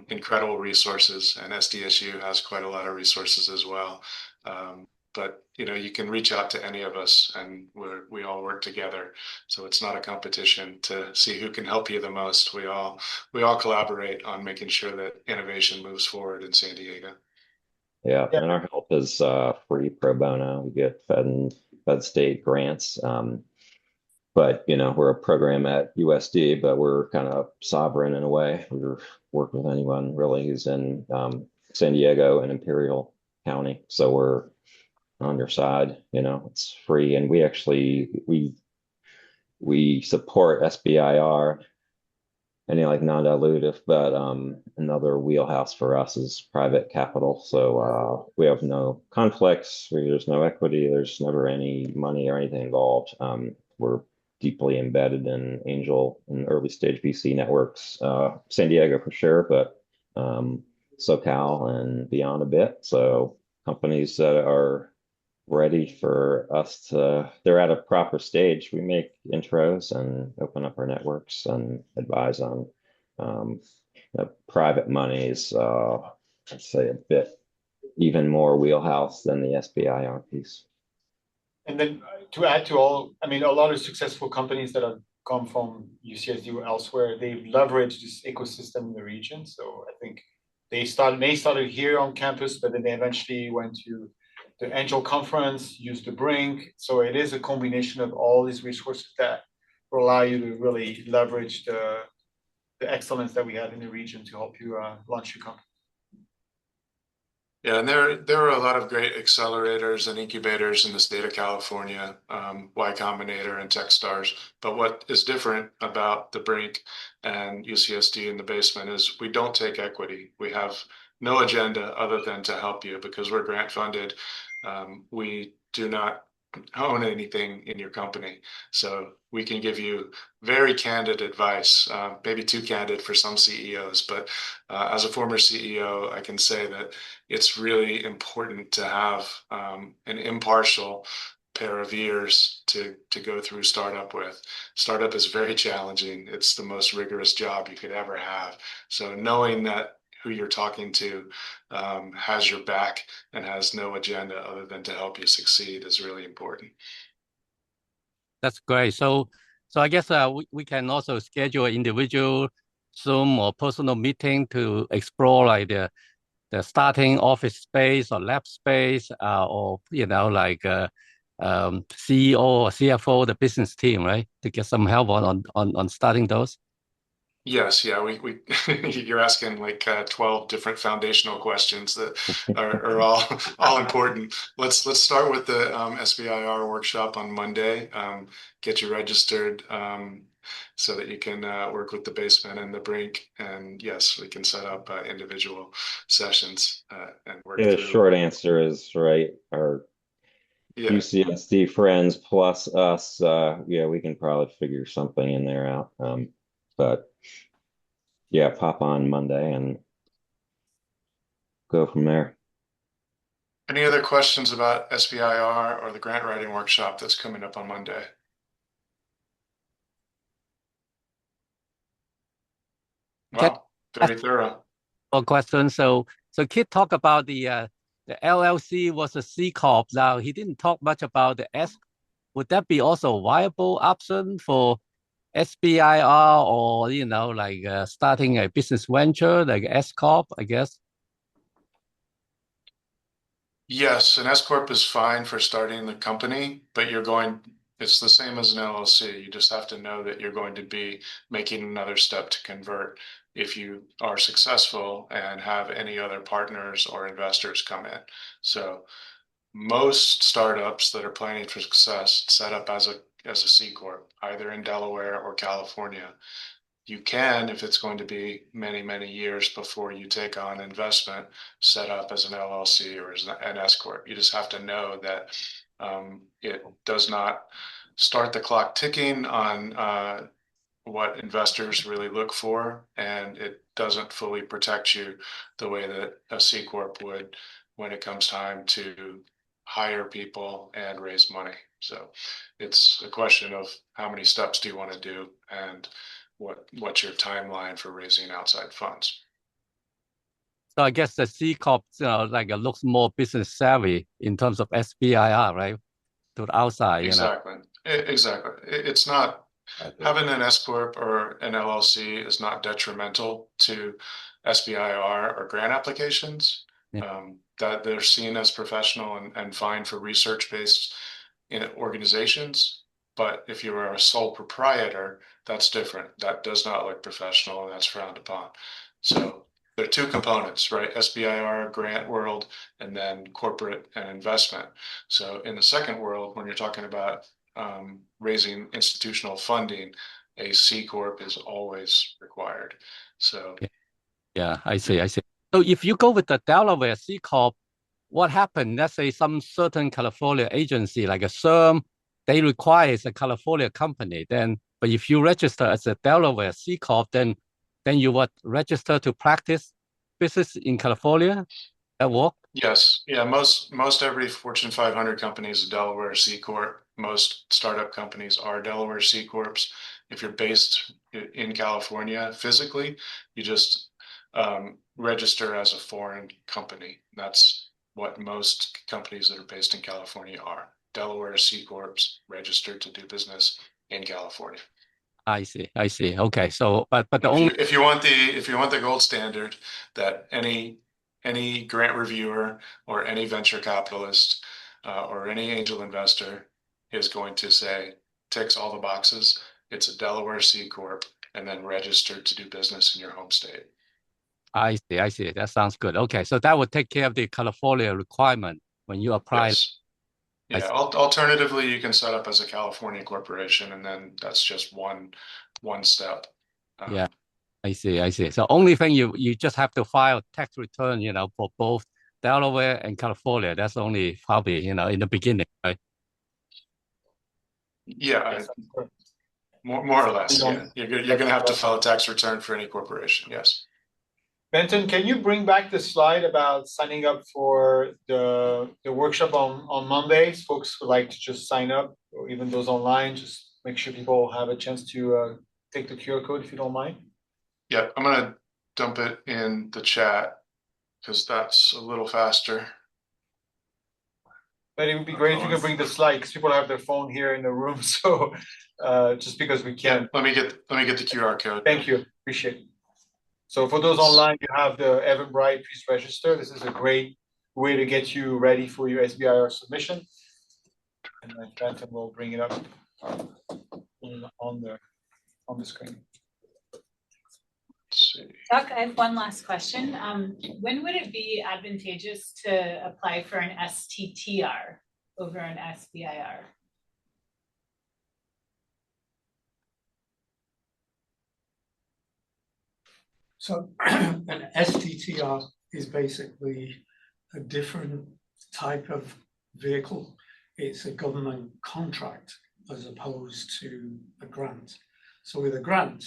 incredible resources, and SDSU has quite a lot of resources as well. But you can reach out to any of us, and we all work together. So it's not a competition to see who can help you the most. We all collaborate on making sure that innovation moves forward in San Diego. Yeah, Yeah. and our help is free pro bono. We get fed state grants. But we're a program at USD, but we're kind of sovereign in a way. We work with anyone really who's in San Diego and Imperial County. So we're on your side, it's free. And we actually we support SBIR, any like non-dilutive, but another wheelhouse for us is private capital. So we have no conflicts, there's no equity, there's never any money or anything involved. We're deeply embedded in angel and early stage VC networks, San Diego for sure, but SoCal and beyond a bit. So companies that are ready for us they're at a proper stage, we make intros and open up our networks and advise on private monies, I'd say a bit even more wheelhouse than the SBIR piece. And then to add to all, I mean, a lot of successful companies that have come from UCSD or elsewhere, they've leveraged this ecosystem in the region. So I think they started here on campus, but then they eventually went to the Angel Conference, used the Brink. So it is a combination of all these resources that will allow you to really leverage the excellence that we have in the region to help you launch your company. Yeah, and there are a lot of great accelerators and incubators in the state of California, Y Combinator and Techstars. But what is different about the Brink and UCSD in the basement is we don't take equity. We have no agenda other than to help you because we're grant funded. We do not own anything in your company. So we can give you very candid advice, maybe too candid for some CEOs, but as a former CEO, I can say that it's really important to have an impartial pair of ears to go through startup with. Startup is very challenging. It's the most rigorous job you could ever have. So knowing that who you're talking to has your back and has no agenda other than to help you succeed is really important. That's great. So I guess we can also schedule individual Zoom or personal meeting to explore like the starting office space or lab space, or like CEO or CFO, the business team, right, to get some help on starting those. Yes, yeah, we you're asking like 12 different foundational questions that are all important. Let's start with the SBIR workshop on Monday. Get you registered so that you can work with the basement and the Brink. And yes, we can set up individual sessions and work The through. short answer is right. Our UCSD friends plus us, yeah, we can probably figure something in there out. But yeah, pop on Monday and go from there. Any other questions about SBIR or the grant writing workshop that's coming up on Monday? Well, very thorough. Question. So Kit talked about the LLC was a C Corp. Now he didn't talk much about the S. Would that be also a viable option for SBIR, or like starting a business venture like S Corp, I guess? Yes, an S corp is fine for starting the company, but you're going It's the same as an LLC. You just have to know that you're going to be making another step to convert if you are successful and have any other partners or investors come in. So most startups that are planning for success set up as a C corp, either in Delaware or California. You can, if it's going to be many, many years before you take on investment, set up as an LLC or as an S corp. You just have to know that it does not start the clock ticking on what investors really look for, and it doesn't fully protect you the way that a C corp would when it comes time to hire people and raise money. So it's a question of how many steps do you want to do and what's your timeline for raising outside funds. So I guess the C Corp, like looks more business savvy in terms of SBIR, right? To the outside, Exactly. Exactly. It's not having an S corp or an LLC is not detrimental to SBIR or grant applications. Yeah. That they're seen as professional and fine for research-based organizations. But if you are a sole proprietor, that's different. That does not look professional and that's frowned upon. So there are two components, right? SBIR, grant world, and then corporate and investment. So in the second world, when you're talking about raising institutional funding, a C corp is always required. So yeah, I see. So if you go with the Delaware C Corp, what happened? Let's say some certain California agency like a CERM, they require a California company. Then, but if you register as a Delaware C Corp, then you would register to practice business in California. That work? yes, yeah, most every Fortune 500 company is a Delaware C corp. Most startup companies are Delaware C corps. If you're based in California physically, you just register as a foreign company. That's what most companies that are based in California are. Delaware C corps registered to do business in California. I see. Okay, so but the If only if you want the gold standard that any grant reviewer or any venture capitalist or any angel investor is going to say ticks all the boxes, it's a Delaware C corp and then registered to do business in your home state. I see. That sounds good. Okay, so that would take care of the California requirement when you apply. Yes. Yeah. Alternatively, you can set up as a California corporation, and then that's just one step. Yeah, I see. So only thing you just have to file tax return, for both Delaware and California. That's only probably, in the beginning, right? Yeah, Yes, that's correct. more or less. And Yeah, you're gonna have to file a tax return for any corporation. Yes. Benton, can you bring back the slide about signing up for the workshop on Mondays? Folks would like to just sign up, or even those online, just make sure people have a chance to take the QR code if you don't mind. Yeah, I'm gonna dump it in the chat because that's a little faster. But it would be great if you could bring the slide, because people have their phone here in the room, so just because we Yeah, can't. let me get the QR code. Thank you, appreciate it. So for those online, you have the Eventbrite, please register. This is a great way to get you ready for your SBIR submission. And then Benton will bring it up on the screen. Let's see. Chuck, I have one last question. When would it be advantageous to apply for an STTR over an SBIR? So an STTR is basically a different type of vehicle. It's a government contract as opposed to a grant. So with a grant,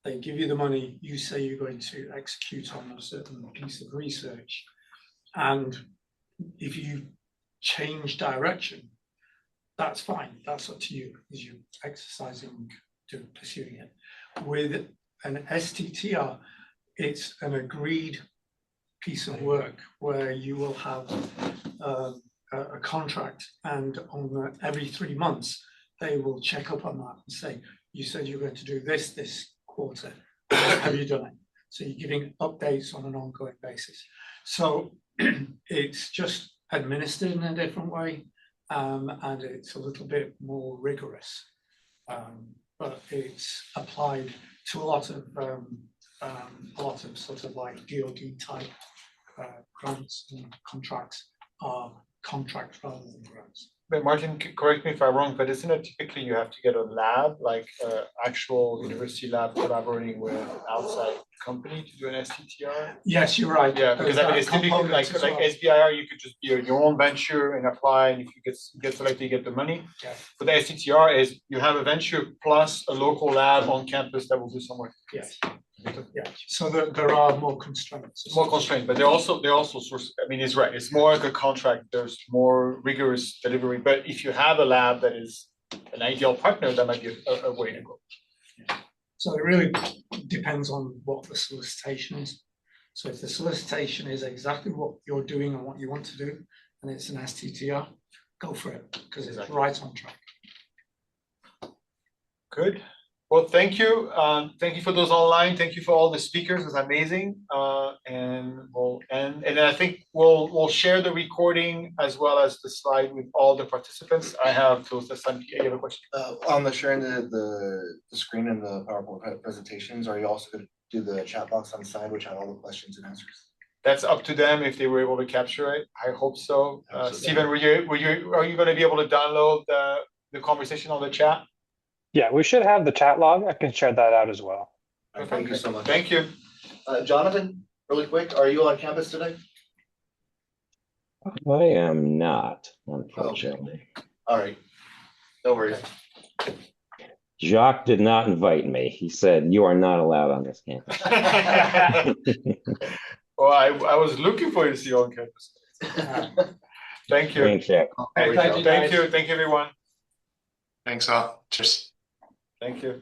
they give you the money, you say you're going to execute on a certain piece of research. And if you change direction, that's fine. That's up to you as you're exercising to pursuing it. With an STTR, it's an agreed piece of work where you will have a contract, and on every 3 months, they will check up on that and say, you said you're going to do this quarter. Have you done it? So you're giving updates on an ongoing basis. So it's just administered in a different way. and it's a little bit more rigorous. But it's applied to a lot of sort of like DoD type grants and contracts are contract rather than grants. But Martin, correct me if I'm wrong, but isn't it typically you have to get a lab, like actual university lab collaborating with an outside company to do an STTR? Yes, you're right. Yeah, because I mean, it's typically like SBIR, you could just be your own venture and apply, and if you get selected, you get the money. Yeah. For the STTR is you have a venture plus a local lab on campus that will do some work. Yes. Yeah, so there are more constraints. More constrained, but they're also source. I mean, it's right. It's more like a contract. There's more rigorous delivery. But if you have a lab that is an ideal partner, that might be a way to go. So it really depends on what the solicitation is. So if the solicitation is exactly what you're doing and what you want to do, and it's an STTR, go for it because it's right on track. Good. Well, thank you. Thank you for those online. Thank you for all the speakers. It's amazing. And we'll end. And I think we'll share the recording as well as the slide with all the participants. I have those assigned. You have a question? On the sharing the screen and the PowerPoint presentations, are you also going to do the chat box on the side, which had all the questions and answers? That's up to them if they were able to capture it. I hope so. Stephen, are you going to be able to download the conversation on the chat? Yeah, we should have the chat log. I can share that out as well. Thank you so much. Thank you. Jonathan, really quick, are you on campus today? I am not, unfortunately. Okay. All right. No worries. Jacques did not invite me. He said, "You are not allowed on this campus." Well, I was looking for you to see you on campus. Thank you. Thanks, Jack. Thank you. Thank you, everyone. Thanks all. Cheers. Thank you.